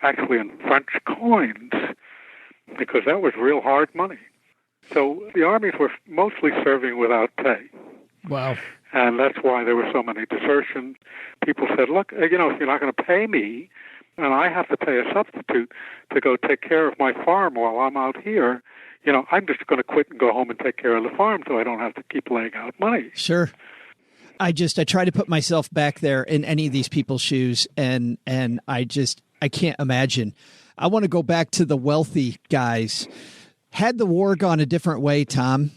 actually in French coins, because that was real hard money. So the armies were mostly serving without pay. Wow. And that's why there were so many desertions. People said, look, if you're not going to pay me, and I have to pay a substitute to go take care of my farm while I'm out here, I'm just going to quit and go home and take care of the farm so I don't have to keep laying out money. Sure. I try to put myself back there in any of these people's shoes, and I can't imagine. I want to go back to the wealthy guys. Had the war gone a different way, Tom,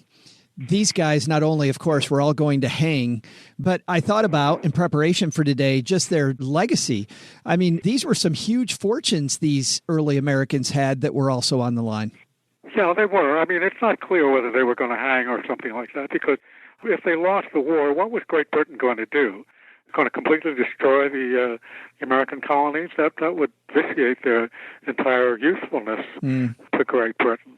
these guys not only, of course, were all going to hang, but I thought about, in preparation for today, just their legacy. I mean, these were some huge fortunes these early Americans had that were also on the line. Yeah, they were. I mean, it's not clear whether they were going to hang or something like that, because if they lost the war, what was Great Britain going to do? Going to completely destroy the American colonies? That would vitiate their entire usefulness to Great Britain.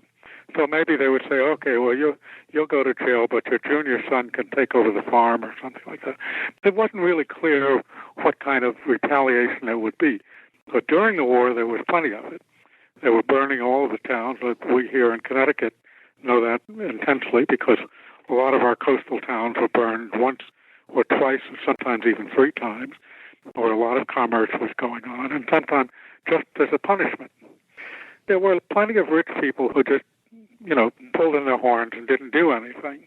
So maybe they would say, okay, well, you'll go to jail, but your junior son can take over the farm or something like that. It wasn't really clear what kind of retaliation it would be. But during the war, there was plenty of it. They were burning all of the towns. We here in Connecticut know that intensely because a lot of our coastal towns were burned once or twice, or sometimes even 3 times, where a lot of commerce was going on, and sometimes just as a punishment. There were plenty of rich people who just pulled in their horns and didn't do anything.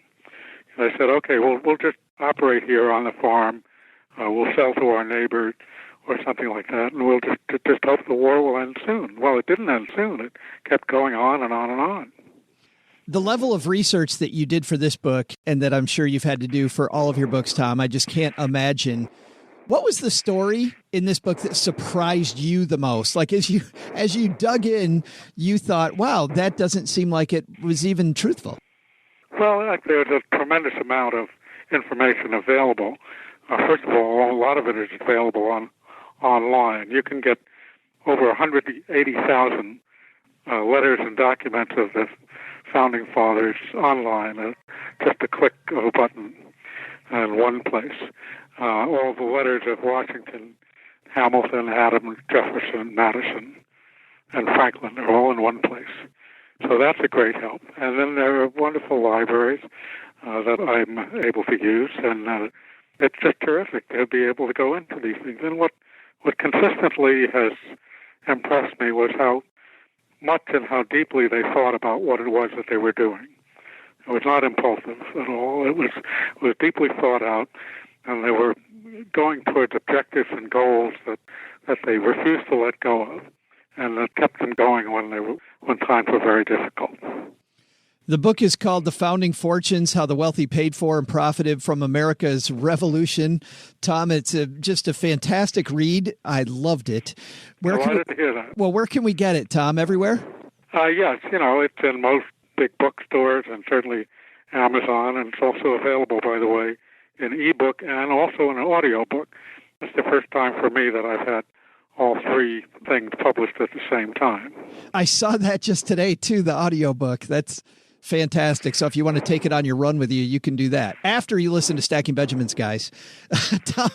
They said, okay, we'll just operate here on the farm. We'll sell to our neighbors or something like that, and we'll just hope the war will end soon. Well, it didn't end soon. It kept going on and on and on. The level of research that you did for this book, and that I'm sure you've had to do for all of your books, Tom, I just can't imagine. What was the story in this book that surprised you the most? Like as you dug in, you thought, wow, that doesn't seem like it was even truthful. Well, there's a tremendous amount of information available. First of all, a lot of it is available online. You can get over 180,000 letters and documents of the Founding Fathers online, just a click of a button in one place. All the letters of Washington, Hamilton, Adams, Jefferson, Madison, and Franklin are all in one place. So that's a great help. And then there are wonderful libraries that I'm able to use, and it's just terrific to be able to go into these things. And what consistently has impressed me was how much and how deeply they thought about what it was that they were doing. It was not impulsive at all. It was deeply thought out, and they were going towards objectives and goals that they refused to let go of, and that kept them going when times were very difficult. The book is called The Founding Fortunes, How the Wealthy Paid For and Profited from America's Revolution. Tom, it's just a fantastic read. I loved it. Delighted to hear that. Well, where can we get it, Tom? Everywhere? Yes, it's in most big bookstores and certainly Amazon, and it's also available, by the way, in ebook and also in an audiobook. It's the first time for me that I've had all 3 things published at the same time. I saw that just today, too, the audiobook. That's fantastic. So if you want to take it on your run with you, you can do that after you listen to Stacking Benjamins, guys. Tom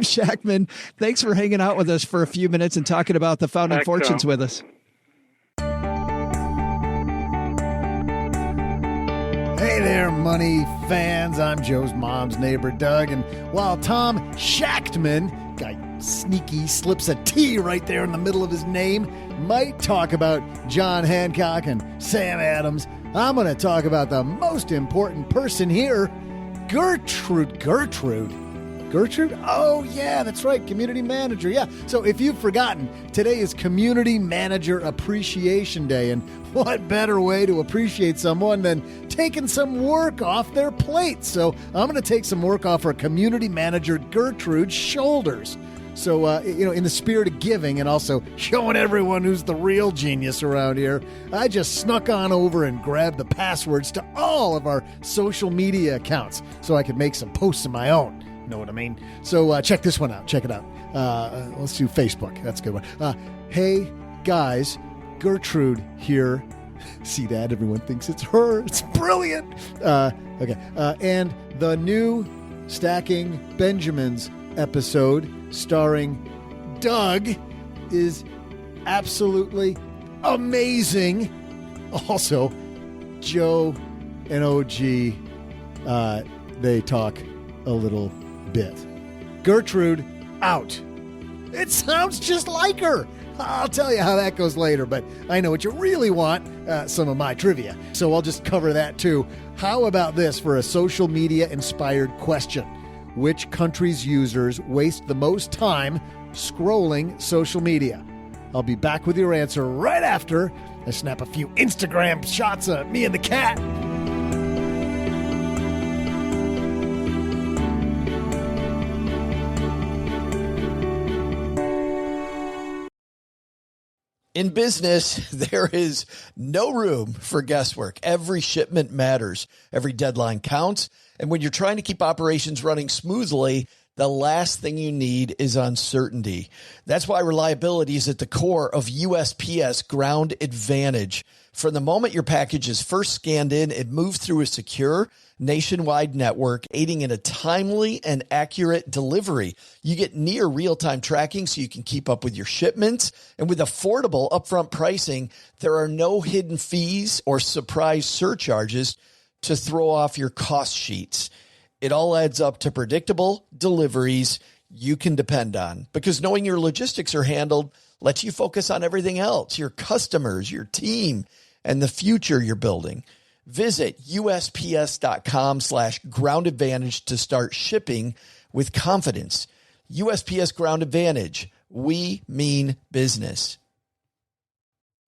Schachtman, thanks for hanging out with us for a few minutes and talking about the Founding Fortunes with us. Hey there, money fans. I'm Joe's mom's neighbor, Doug. And while Tom Schachtman, guy sneaky, slips a T right there in the middle of his name, might talk about John Hancock and Sam Adams, I'm going to talk about the most important person here, Gertrude? Oh, yeah, that's right. Community manager. Yeah. So if you've forgotten, today is Community Manager Appreciation Day. And what better way to appreciate someone than taking some work off their plate? So I'm going to take some work off our community manager, Gertrude's shoulders. So, in the spirit of giving and also showing everyone who's the real genius around here, I just snuck on over and grabbed the passwords to all of our social media accounts so I could make some posts of my own. You know what I mean? So check this one out. Check it out. Let's do Facebook. That's a good one. Hey, guys, Gertrude here See that? Everyone thinks it's her. It's brilliant. Okay. And the new Stacking Benjamins episode starring Doug is absolutely amazing. Also, Joe and OG, they talk a little bit. Gertrude, out. It sounds just like her. I'll tell you how that goes later, but I know what you really want, some of my trivia. So I'll just cover that too. How about this for a social media-inspired question? Which country's users waste the most time scrolling social media? I'll be back with your answer right after I snap a few Instagram shots of me and the cat. In business, there is no room for guesswork. Every shipment matters. Every deadline counts. And when you're trying to keep operations running smoothly, the last thing you need is uncertainty. That's why reliability is at the core of USPS Ground Advantage. From the moment your package is first scanned in, it moves through a secure nationwide network, aiding in a timely and accurate delivery. You get near real-time tracking so you can keep up with your shipments. And with affordable upfront pricing, there are no hidden fees or surprise surcharges to throw off your cost sheets. It all adds up to predictable deliveries you can depend on, because knowing your logistics are handled lets you focus on everything else, your customers, your team, and the future you're building. Visit USPS.com/Ground Advantage to start shipping with confidence. USPS Ground Advantage. We mean business.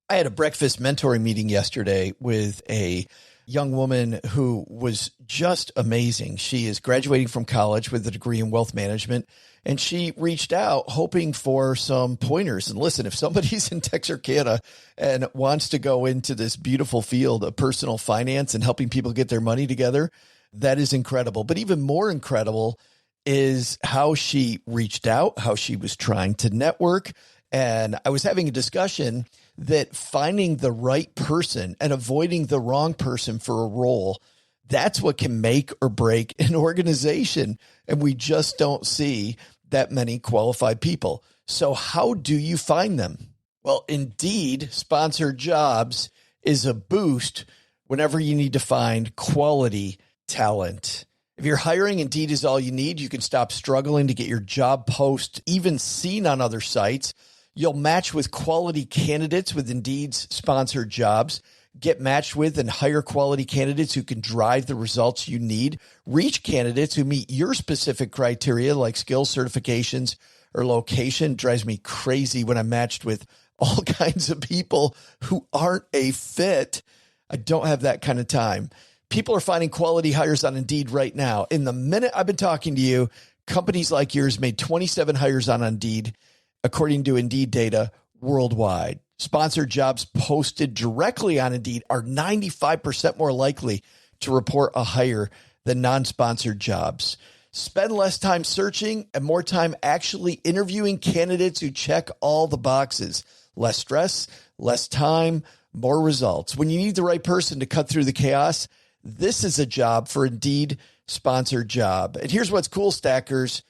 I had a breakfast mentoring meeting yesterday with a young woman who was just amazing. She is graduating from college with a degree in wealth management, and she reached out hoping for some pointers. And listen, if somebody's in Texarkana and wants to go into this beautiful field of personal finance and helping people get their money together, that is incredible. But even more incredible is how she reached out, how she was trying to network. And I was having a discussion that finding the right person and avoiding the wrong person for a role, that's what can make or break an organization. And we just don't see that many qualified people. So how do you find them? Well, Indeed sponsored jobs is a boost whenever you need to find quality talent. If you're hiring, Indeed is all you need. You can stop struggling to get your job post even seen on other sites. You'll match with quality candidates with Indeed's sponsored jobs. Get matched with and hire quality candidates who can drive the results you need. Reach candidates who meet your specific criteria like skills, certifications, or location. It drives me crazy when I'm matched with all kinds of people who aren't a fit. I don't have that kind of time. People are finding quality hires on Indeed right now. In the minute I've been talking to you, companies like yours made 27 hires on Indeed, according to Indeed data worldwide. Sponsored jobs posted directly on Indeed are 95% more likely to report a hire than non-sponsored jobs. Spend less time searching and more time actually interviewing candidates who check all the boxes. Less stress, less time, more results. When you need the right person to cut through the chaos, this is a job for Indeed sponsored job. And here's what's cool, Stackers.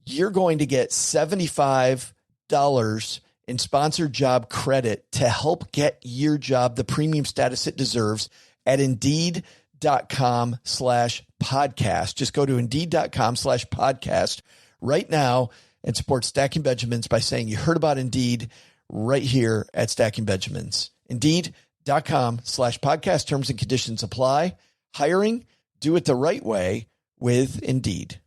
You're going to get $75 in sponsored job credit to help get your job the premium status it deserves at Indeed.com/podcast. Just go to Indeed.com/podcast right now and support Stacking Benjamins by saying you heard about Indeed right here at Stacking Benjamins. Indeed.com/podcast. Terms and conditions apply. Hiring, do it the right way with Indeed.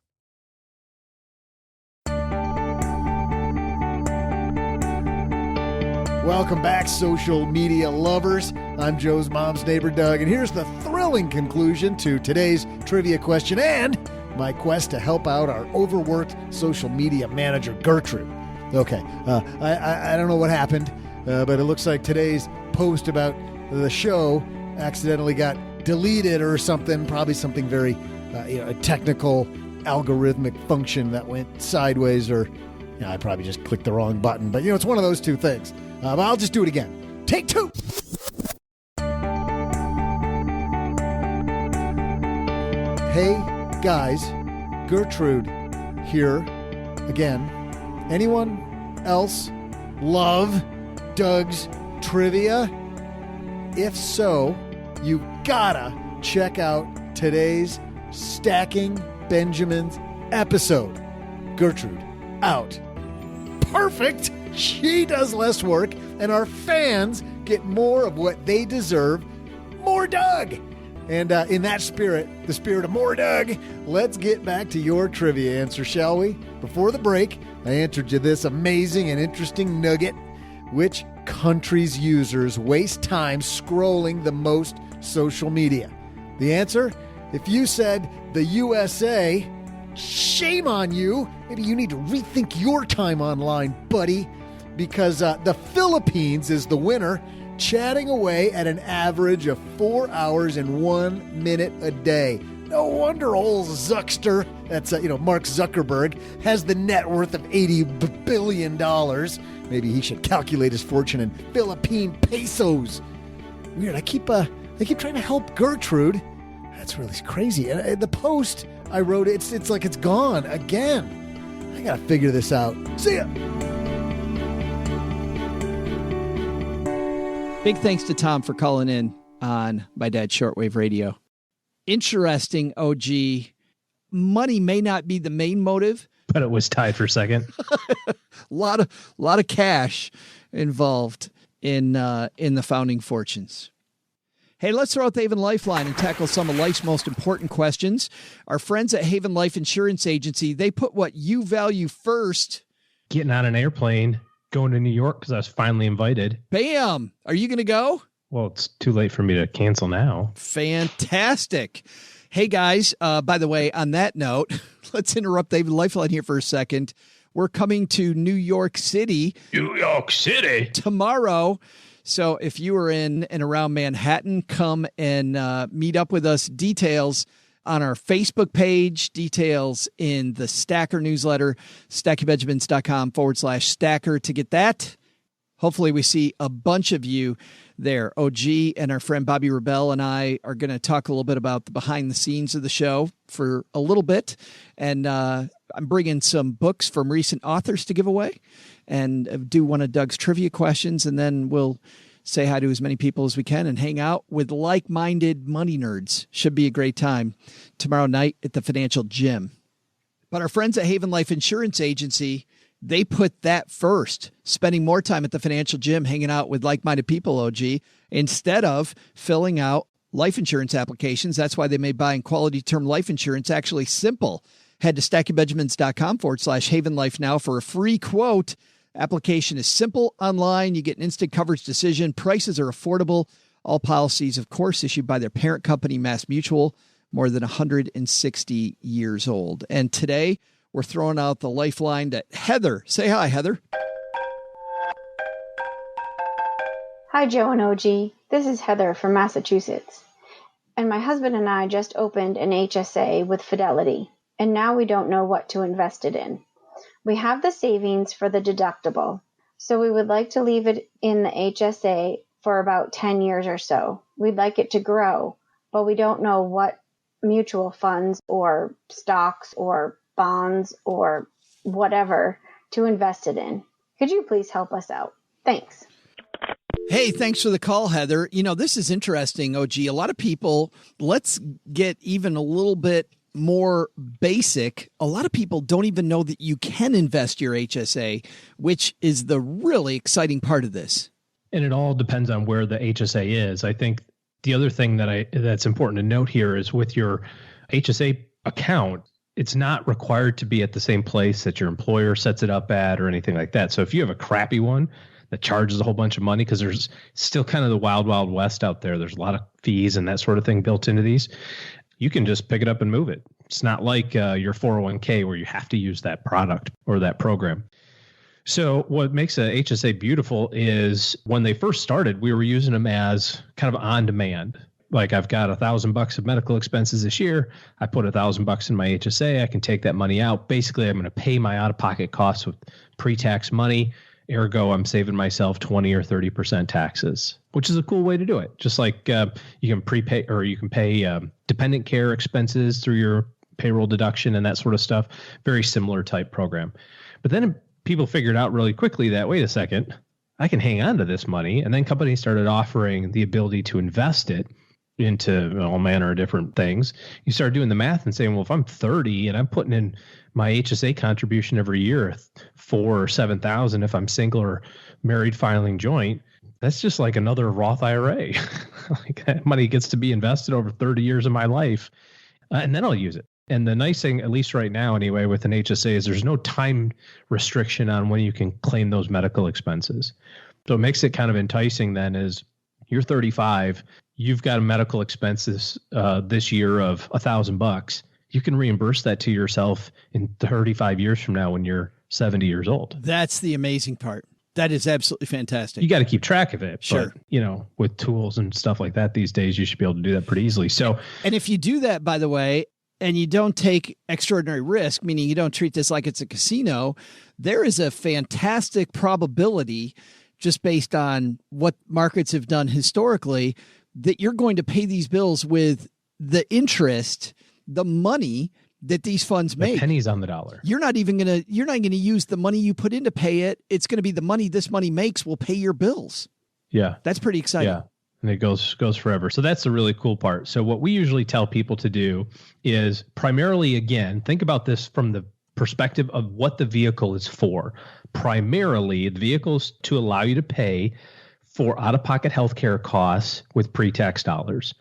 Welcome back, social media lovers. I'm Joe's mom's neighbor, Doug, and here's the thrilling conclusion to today's trivia question and my quest to help out our overworked social media manager, Gertrude. Okay, I don't know what happened, but it looks like today's post about the show accidentally got deleted or something, probably something very a technical algorithmic function that went sideways, or I probably just clicked the wrong button. But, it's one of those two things. But I'll just do it again. Take two. Hey, guys, Gertrude here again. Anyone else love Doug's trivia? If so, you gotta check out today's Stacking Benjamins episode. Gertrude, out. Perfect! She does less work, and our fans get more of what they deserve. More Doug! And in that spirit, the spirit of more Doug, let's get back to your trivia answer, shall we? Before the break, I answered you this amazing and interesting nugget. Which country's users waste time scrolling the most social media? The answer? If you said the USA, shame on you. Maybe you need to rethink your time online, buddy, because the Philippines is the winner, chatting away at an average of 4 hours and 1 minute a day. No wonder old Zuckster, that's Mark Zuckerberg, has the net worth of $80 billion. Maybe he should calculate his fortune in Philippine pesos. Weird. I keep trying to help Gertrude. That's really crazy. And the post I wrote, it's like it's gone again. I gotta figure this out. See ya. Big thanks to Tom for calling in on My Dad's Shortwave Radio. Interesting, OG. Money may not be the main motive, but it was tied for second. A lot of cash involved in the founding fortunes. Hey, let's throw out the Haven Lifeline and tackle some of life's most important questions. Our friends at Haven Life Insurance Agency, they put what you value first. Getting on an airplane, going to New York because I was finally invited. Bam! Are you going to go? Well, it's too late for me to cancel now. Fantastic. Hey, guys, by the way, on that note, let's interrupt David Lifeline here for a second. We're coming to New York City. New York City. Tomorrow. So if you are in and around Manhattan, come and meet up with us. Details on our Facebook page, details in the Stacker newsletter, stackingbenjamins.com/stacker to get that. Hopefully we see a bunch of you there. OG and our friend Bobby Rebell and I are going to talk a little bit about the behind the scenes of the show for a little bit. And I'm bringing some books from recent authors to give away and do one of Doug's trivia questions. And then we'll say hi to as many people as we can and hang out with like-minded money nerds. Should be a great time tomorrow night at the Financial Gym. But our friends at Haven Life Insurance Agency, they put that first, spending more time at the Financial Gym hanging out with like-minded people, OG, instead of filling out life insurance applications. That's why they made buying quality term life insurance actually simple. Head to stackingbenjamins.com/Haven Life now for a free quote. Application is simple, online. You get an instant coverage decision. Prices are affordable. All policies, of course, issued by their parent company, Mass Mutual, more than 160 years old. And today, we're throwing out the lifeline to Heather. Say hi, Heather. Hi, Joe and OG. This is Heather from Massachusetts. And my husband and I just opened an HSA with Fidelity, and now we don't know what to invest it in. We have the savings for the deductible, so we would like to leave it in the HSA for about 10 years or so. We'd like it to grow, but we don't know what mutual funds or stocks or bonds or whatever to invest it in. Could you please help us out? Thanks. Hey, thanks for the call, Heather. You know, this is interesting, OG. A lot of people, let's get even a little bit more basic. A lot of people don't even know that you can invest your HSA, which is the really exciting part of this. And it all depends on where the HSA is. I think the other thing that's important to note here is with your HSA account, it's not required to be at the same place that your employer sets it up at or anything like that. So if you have a crappy one that charges a whole bunch of money, because there's still kind of the wild, wild west out there. There's a lot of fees and that sort of thing built into these. You can just pick it up and move it. It's not like your 401k where you have to use that product or that program. So what makes a HSA beautiful is when they first started, we were using them as kind of on demand. Like I've got $1,000 of medical expenses this year. I put $1,000 in my HSA. I can take that money out. Basically, I'm going to pay my out-of-pocket costs with pre-tax money. Ergo, I'm saving myself 20 or 30% taxes, which is a cool way to do it. Just like you can prepay or you can pay dependent care expenses through your payroll deduction and that sort of stuff. Very similar type program. But then people figured out really quickly that, wait a second, I can hang on to this money. And then companies started offering the ability to invest it into all manner of different things. You start doing the math and saying, well, if I'm 30 and I'm putting in my HSA contribution every year, 4 or 7,000, if I'm single or married filing joint, that's just like another Roth IRA. Like that money gets to be invested over 30 years of my life. And then I'll use it. And the nice thing, at least right now anyway, with an HSA is there's no time restriction on when you can claim those medical expenses. So it makes it kind of enticing then is you're 35, you've got a medical expenses this year of $1,000. You can reimburse that to yourself in 35 years from now when you're 70 years old. That's the amazing part. That is absolutely fantastic. You got to keep track of it. Sure. But, with tools and stuff like that these days, you should be able to do that pretty easily. So, and if you do that, by the way, and you don't take extraordinary risk, meaning you don't treat this like it's a casino, there is a fantastic probability, just based on what markets have done historically, that you're going to pay these bills with the interest, the money that these funds make. Pennies on the dollar. You're not going to use the money you put in to pay it. It's going to be the money this money makes will pay your bills. Yeah. That's pretty exciting. Yeah. And it goes forever. So that's the really cool part. So what we usually tell people to do is primarily, again, think about this from the perspective of what the vehicle is for. Primarily, the vehicle is to allow you to pay for out-of-pocket healthcare costs with pre-tax dollars.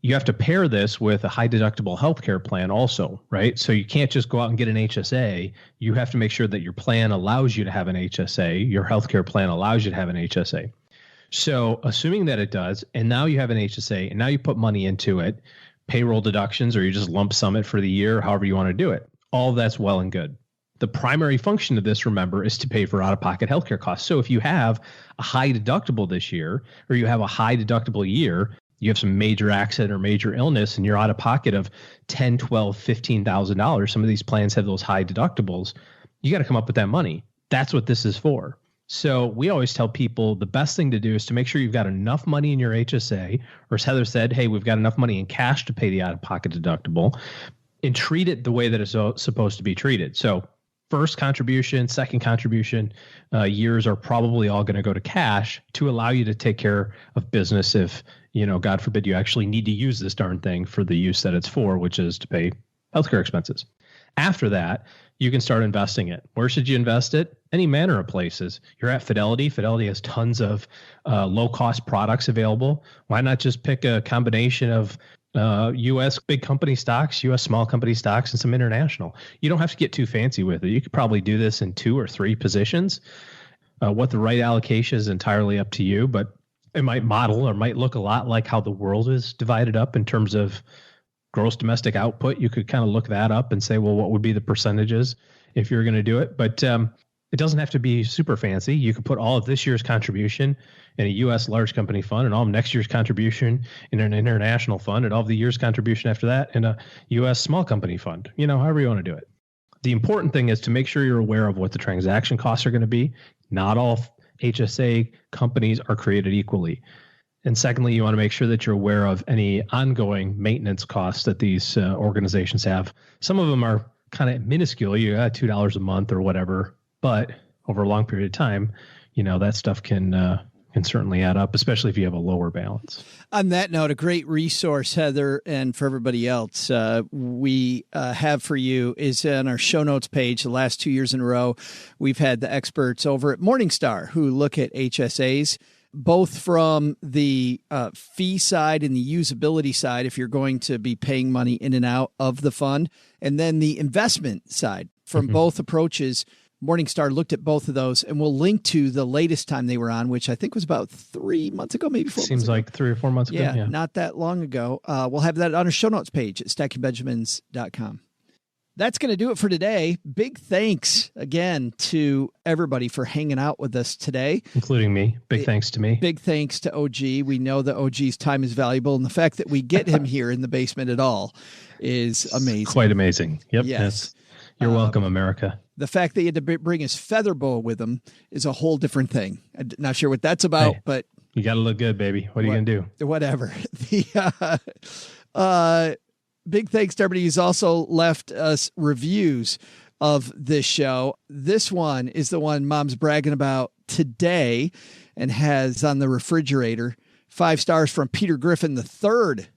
You have to pair this with a high deductible healthcare plan also, right? So you can't just go out and get an HSA. You have to make sure that your plan allows you to have an HSA. Your healthcare plan allows you to have an HSA. So assuming that it does, and now you have an HSA, and now you put money into it, payroll deductions, or you just lump sum it for the year, however you want to do it, all that's well and good. The primary function of this, remember, is to pay for out-of-pocket healthcare costs. So if you have a high deductible this year, or you have a high deductible year, you have some major accident or major illness, and you're out of pocket of $10,000, $12,000, $15,000. Some of these plans have those high deductibles. You got to come up with that money. That's what this is for. So we always tell people the best thing to do is to make sure you've got enough money in your HSA, or as Heather said, hey, we've got enough money in cash to pay the out-of-pocket deductible, and treat it the way that it's supposed to be treated. So first contribution, second contribution years are probably all going to go to cash to allow you to take care of business if, God forbid, you actually need to use this darn thing for the use that it's for, which is to pay healthcare expenses. After that, you can start investing it. Where should you invest it? Any manner of places. You're at Fidelity. Fidelity has tons of low-cost products available. Why not just pick a combination of U.S. big company stocks, U.S. small company stocks, and some international? You don't have to get too fancy with it. You could probably do this in 2 or 3 positions. What the right allocation is entirely up to you, but it might model or might look a lot like how the world is divided up in terms of gross domestic output. You could kind of look that up and say, well, what would be the percentages if you're going to do it? But it doesn't have to be super fancy. You could put all of this year's contribution in a U.S. large company fund, and all of next year's contribution in an international fund, and all of the year's contribution after that in a U.S. small company fund, however you want to do it. The important thing is to make sure you're aware of what the transaction costs are going to be. Not all HSA companies are created equally. And secondly, you want to make sure that you're aware of any ongoing maintenance costs that these organizations have. Some of them are kind of minuscule. You got $2 a month or whatever, but over a long period of time, that stuff can certainly add up, especially if you have a lower balance. On that note, a great resource, Heather, and for everybody else, we have for you is on our show notes page. The last 2 years in a row, we've had the experts over at Morningstar who look at HSAs, both from the fee side and the usability side, if you're going to be paying money in and out of the fund, and then the investment side. From both approaches, Morningstar looked at both of those, and we'll link to the latest time they were on, which I think was about 3 months ago, maybe 4 months Seems ago. like 3 or 4 months ago. Yeah, not that long ago. We'll have that on our show notes page at stackingbenjamins.com. That's going to do it for today. Big thanks again to everybody for hanging out with us today. Including me. Big thanks to me. Big thanks to OG. We know that OG's time is valuable, and the fact that we get him here in the basement at all is amazing. Quite amazing. Yep. Yes. You're welcome, America. The fact that he had to bring his feather boa with him is a whole different thing. I'm not sure what that's about, but you got to look good, baby. What are you going to do? Whatever. Big thanks to everybody who's also left us reviews of this show. This one is the one Mom's bragging about today and has on the refrigerator. 5 stars from Peter Griffin III.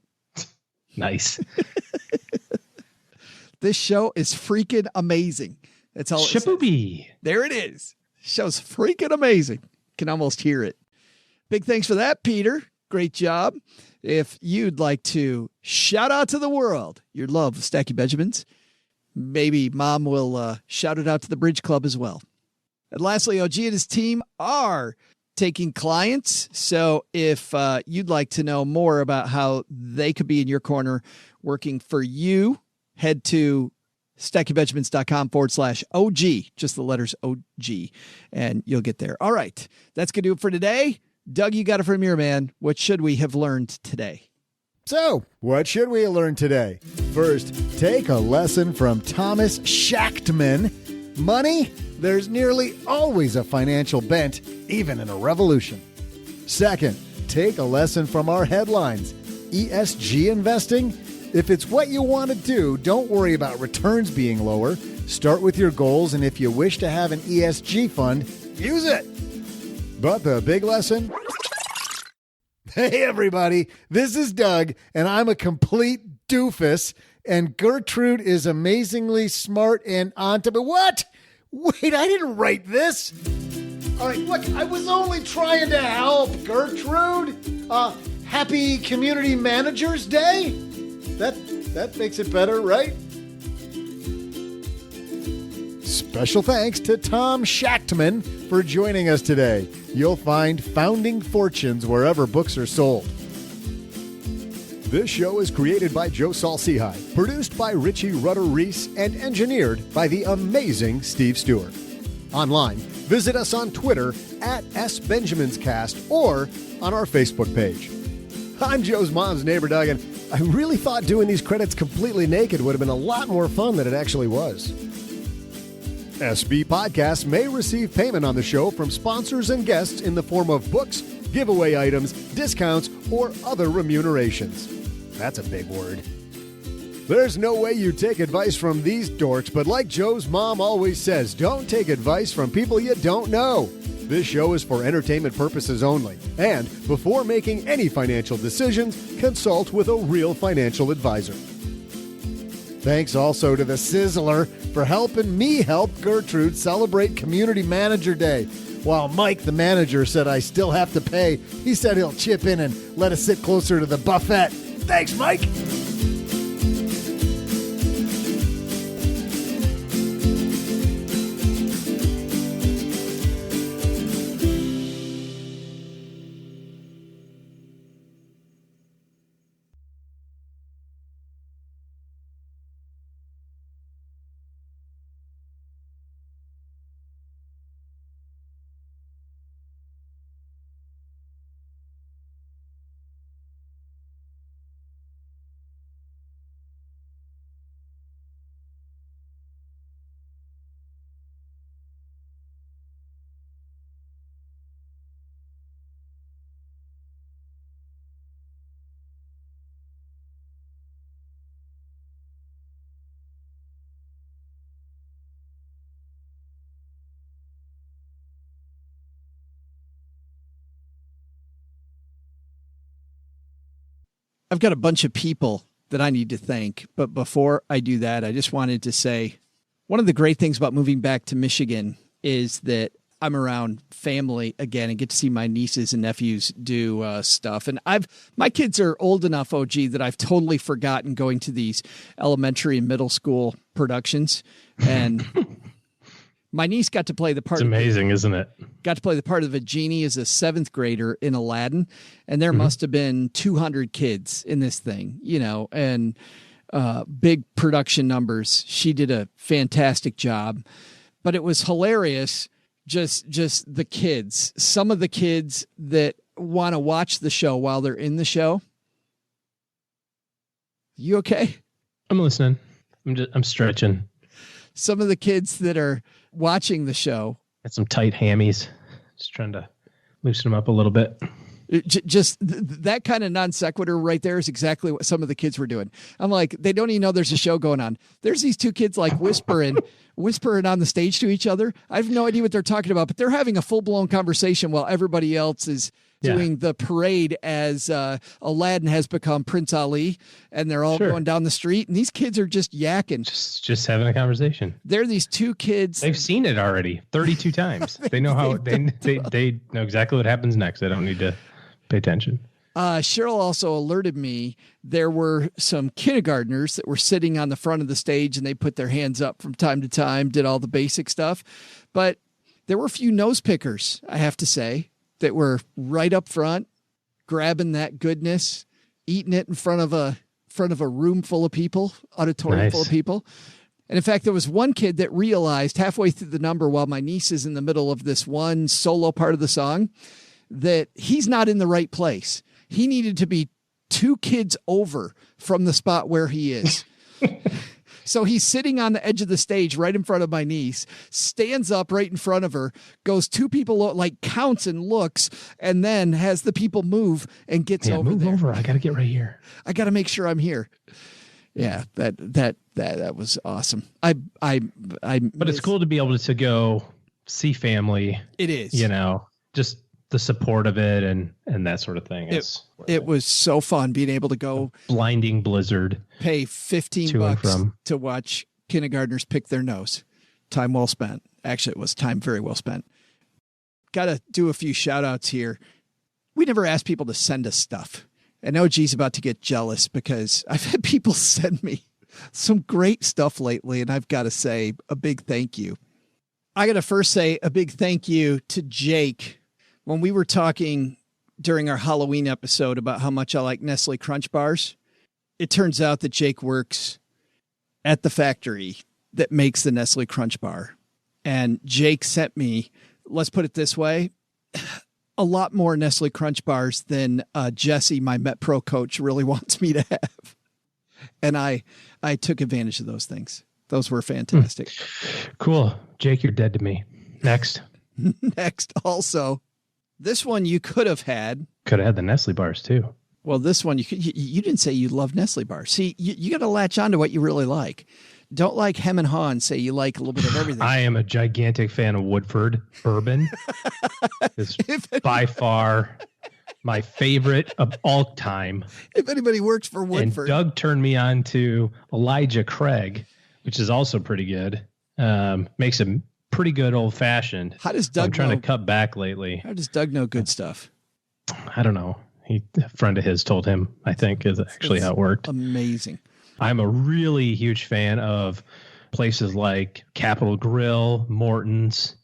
Nice. This show is freaking amazing. That's all. Shaboobie. There it is. Show's freaking amazing. Can almost hear it. Big thanks for that, Peter. Great job. If you'd like to shout out to the world your love of Stacky Benjamins, maybe Mom will shout it out to the Bridge Club as well. And lastly, OG and his team are taking clients. So if you'd like to know more about how they could be in your corner working for you, head to stackybenjamins.com/OG, just the letters OG, and you'll get there. All right. That's going to do it for today. Doug, you got it from your man. What should we have learned today? So, what should we learn today? First, take a lesson from Thomas Schachtman. Money, there's nearly always a financial bent, even in a revolution. Second, take a lesson from our headlines. ESG investing? If it's what you want to do, don't worry about returns being lower. Start with your goals, and if you wish to have an ESG fund, use it. But the big lesson? Hey, everybody, this is Doug, and I'm a complete doofus, and Gertrude is amazingly smart and on to... What? Wait, I didn't write this. All right, look, I was only trying to help, Gertrude. Happy Community Managers Day? That makes it better, right? Special thanks to Tom Schachtman for joining us today. You'll find Founding Fortunes wherever books are sold. This show is created by Joe Saul-Sehy, produced by Richie Rutter-Reese, and engineered by the amazing Steve Stewart. Online, visit us on Twitter at SBenjaminsCast or on our Facebook page. I'm Joe's mom's neighbor, Doug, and I really thought doing these credits completely naked would have been a lot more fun than it actually was. SB Podcasts may receive payment on the show from sponsors and guests in the form of books, giveaway items, discounts, or other remunerations. That's a big word. There's no way you take advice from these dorks, but like Joe's mom always says, don't take advice from people you don't know. This show is for entertainment purposes only, and before making any financial decisions, consult with a real financial advisor. Thanks also to the Sizzler for helping me help Gertrude celebrate Community Manager Day. While Mike, the manager, said I still have to pay, he said he'll chip in and let us sit closer to the buffet. Thanks, Mike! I've got a bunch of people that I need to thank. But before I do that, I just wanted to say one of the great things about moving back to Michigan is that I'm around family again and get to see my nieces and nephews do stuff. And my kids are old enough, OG, that I've totally forgotten going to these elementary and middle school productions. And my niece got to play the part. It's amazing, isn't it? Got to play the part of a genie as a 7th grader in Aladdin. And there must have been 200 kids in this thing, and big production numbers. She did a fantastic job, but it was hilarious. Just the kids, some of the kids that want to watch the show while they're in the show. You okay? I'm listening. I'm stretching. some of the kids that are watching the show. Got some tight hammies. Just trying to loosen them up a little bit. That kind of non sequitur right there is exactly what some of the kids were doing. I'm like, they don't even know there's a show going on. There's these two kids like whispering on the stage to each other. I have no idea what they're talking about, but they're having a full blown conversation while everybody else is doing the parade as Aladdin has become Prince Ali, and they're all going down the street, and these kids are just yakking. Just having a conversation. They're these two kids. They've seen it already 32 times. They know how they know exactly what happens next. They don't need to pay attention. Cheryl also alerted me there were some kindergartners that were sitting on the front of the stage, and they put their hands up from time to time, did all the basic stuff. But there were a few nose pickers, I have to say, that were right up front, grabbing that goodness, eating it in front of a room full of people, auditorium full of people. And in fact, there was one kid that realized halfway through the number, while my niece is in the middle of this one solo part of the song, that he's not in the right place. He needed to be 2 kids over from the spot where he is. So he's sitting on the edge of the stage right in front of my niece, stands up right in front of her, goes 2 people, like counts and looks, and then has the people move and gets over move there. Over. I got to get right here. I got to make sure I'm here. Yeah, that was awesome. But it's cool to be able to go see family. It is. Just the support of it and that sort of thing. It was so fun being able to go blinding blizzard, pay $15 to watch kindergartners pick their nose. Time well spent. Actually, it was time very well spent. Got to do a few shout outs here. We never asked people to send us stuff. And OG's about to get jealous because I've had people send me some great stuff lately. And I've got to say a big thank you. I got to first say a big thank you to Jake. When we were talking during our Halloween episode about how much I like Nestle Crunch bars, it turns out that Jake works at the factory that makes the Nestle Crunch bar. And Jake sent me, let's put it this way, a lot more Nestle Crunch bars than Jesse, my MetPro coach, really wants me to have. And I took advantage of those things. Those were fantastic. Cool. Jake, you're dead to me. Next. Next. Also, this one you could have had. Could have had the Nestle bars too. Well, this one, you didn't say you love Nestle bars. See, you got to latch on to what you really like. Don't like hem and haw and say you like a little bit of everything. I am a gigantic fan of Woodford bourbon. It's by far my favorite of all time. If anybody works for Woodford. And Doug turned me on to Elijah Craig, which is also pretty good. Makes a pretty good old fashioned. How does Doug I'm trying to cut back lately. How does Doug know good stuff? I don't know. A friend of his told him, I think, is actually how it worked. Amazing. I'm a really huge fan of places like Capitol Grill, Morton's,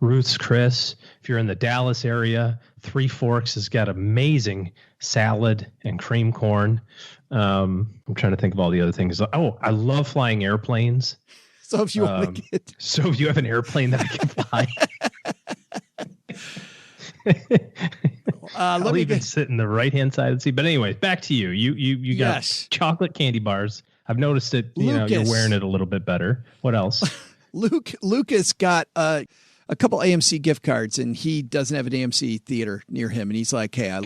Ruth's Chris. If you're in the Dallas area, Three Forks has got amazing salad and cream corn. I'm trying to think of all the other things. Oh, I love flying airplanes. So if you want to get... So if you have an airplane that I can fly... I'll even sit in the right-hand side of the seat. But anyway, back to you. You got chocolate candy bars. I've noticed it. You're wearing it a little bit better. What else? Lucas got a couple AMC gift cards, and he doesn't have an AMC theater near him. And he's like, "Hey, I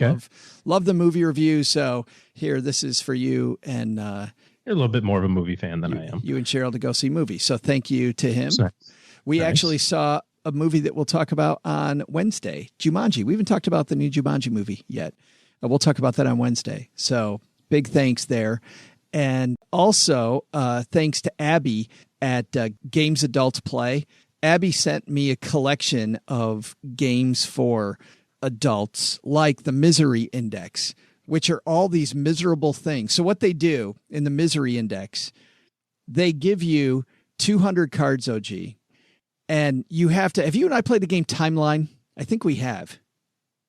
love the movie review. So here, this is for you." And you're a little bit more of a movie fan than I am. You and Cheryl to go see movies. So thank you to him. Nice. We actually saw a movie that we'll talk about on Wednesday, Jumanji. We haven't talked about the new Jumanji movie yet. We'll talk about that on Wednesday. So big thanks there. And also thanks to Abby at Games Adults Play. Abby sent me a collection of games for adults like the Misery Index, which are all these miserable things. So what they do in the Misery Index, they give you 200 cards, OG. And you have you and I played the game Timeline? I think we have.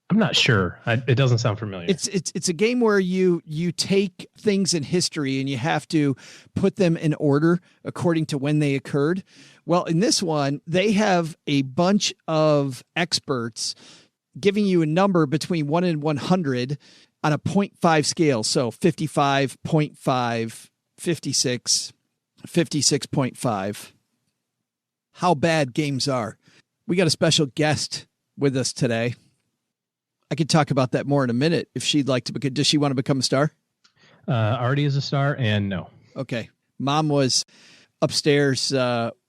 I'm not sure. It doesn't sound familiar. It's a game where you take things in history and you have to put them in order according to when they occurred. Well, in this one, they have a bunch of experts giving you a number between 1 and 100 on a 0.5 scale. So 55, 0.5, 56, 56.5. how bad games are. We got a special guest with us today. I could talk about that more in a minute if she'd like to. Does she want to become a star? Already is a star, and no. Okay. Mom was upstairs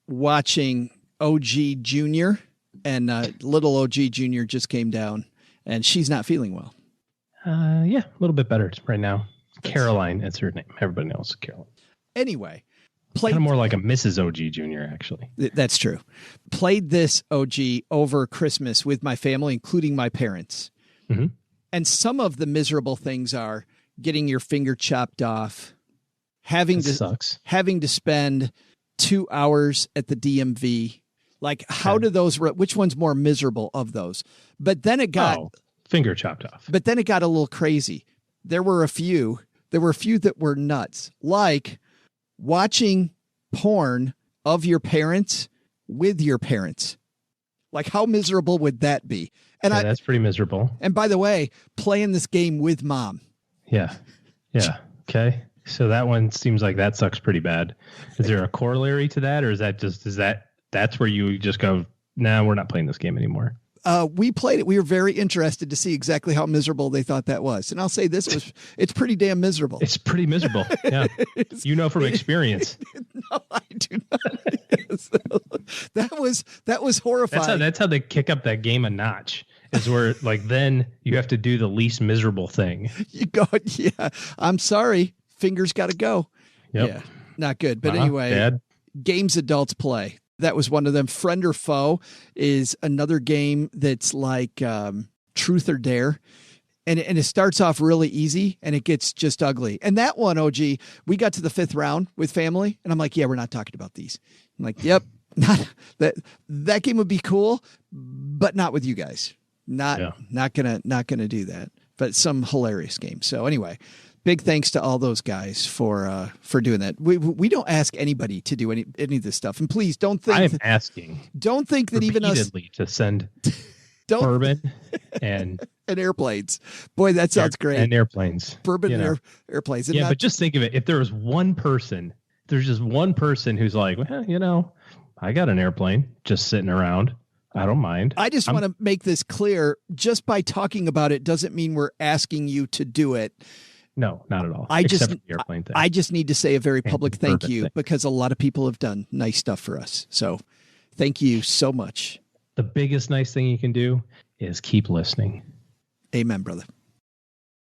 watching OG Junior, and little OG Junior just came down, and she's not feeling well. Yeah, a little bit better right now. Caroline, that's her name. Everybody knows Caroline. Anyway. Kind of more like a Mrs. OG Junior, actually. That's true. Played this OG over Christmas with my family, including my parents. Mm-hmm. And some of the miserable things are getting your finger chopped off, having to spend 2 hours at the DMV. Like, how do those? Which one's more miserable of those? But then it got finger chopped off. But then it got a little crazy. There were a few that were nuts, like watching porn of your parents with your parents. Like, how miserable would that be? And that's pretty miserable. And by the way, playing this game with mom. Yeah. Okay. So that one seems like that sucks pretty bad. Is there a corollary to that, or that's where you just go, nah, we're not playing this game anymore? We played it. We were very interested to see exactly how miserable they thought that was. And I'll say it's pretty damn miserable. It's pretty miserable. Yeah. You know from experience. No, I do not. That was horrifying. That's how they kick up that game a notch. Is where then you have to do the least miserable thing. You go, yeah. I'm sorry. Fingers got to go. Yep. Yeah. Not good. But anyway, Dad. Games adults play. That was one of them. Friend or Foe is another game that's like Truth or Dare. And it starts off really easy and it gets just ugly. And that one, OG, we got to the 5th round with family. And I'm like, yeah, we're not talking about these. I'm like, yep, not that game would be cool, but not with you guys. Not gonna do that. But some hilarious game. So anyway, big thanks to all those guys for doing that. We don't ask anybody to do any of this stuff, and please don't think I'm asking. Don't think that even us to send bourbon and airplanes. Boy, that sounds great. And airplanes, bourbon and airplanes. And but just think of it. If there was one person, there's just one person who's like, well, I got an airplane just sitting around. I don't mind. I just want to make this clear. Just by talking about it doesn't mean we're asking you to do it. No, not at all. I just need to say a very public thank you because a lot of people have done nice stuff for us. So thank you so much. The biggest nice thing you can do is keep listening. Amen, brother.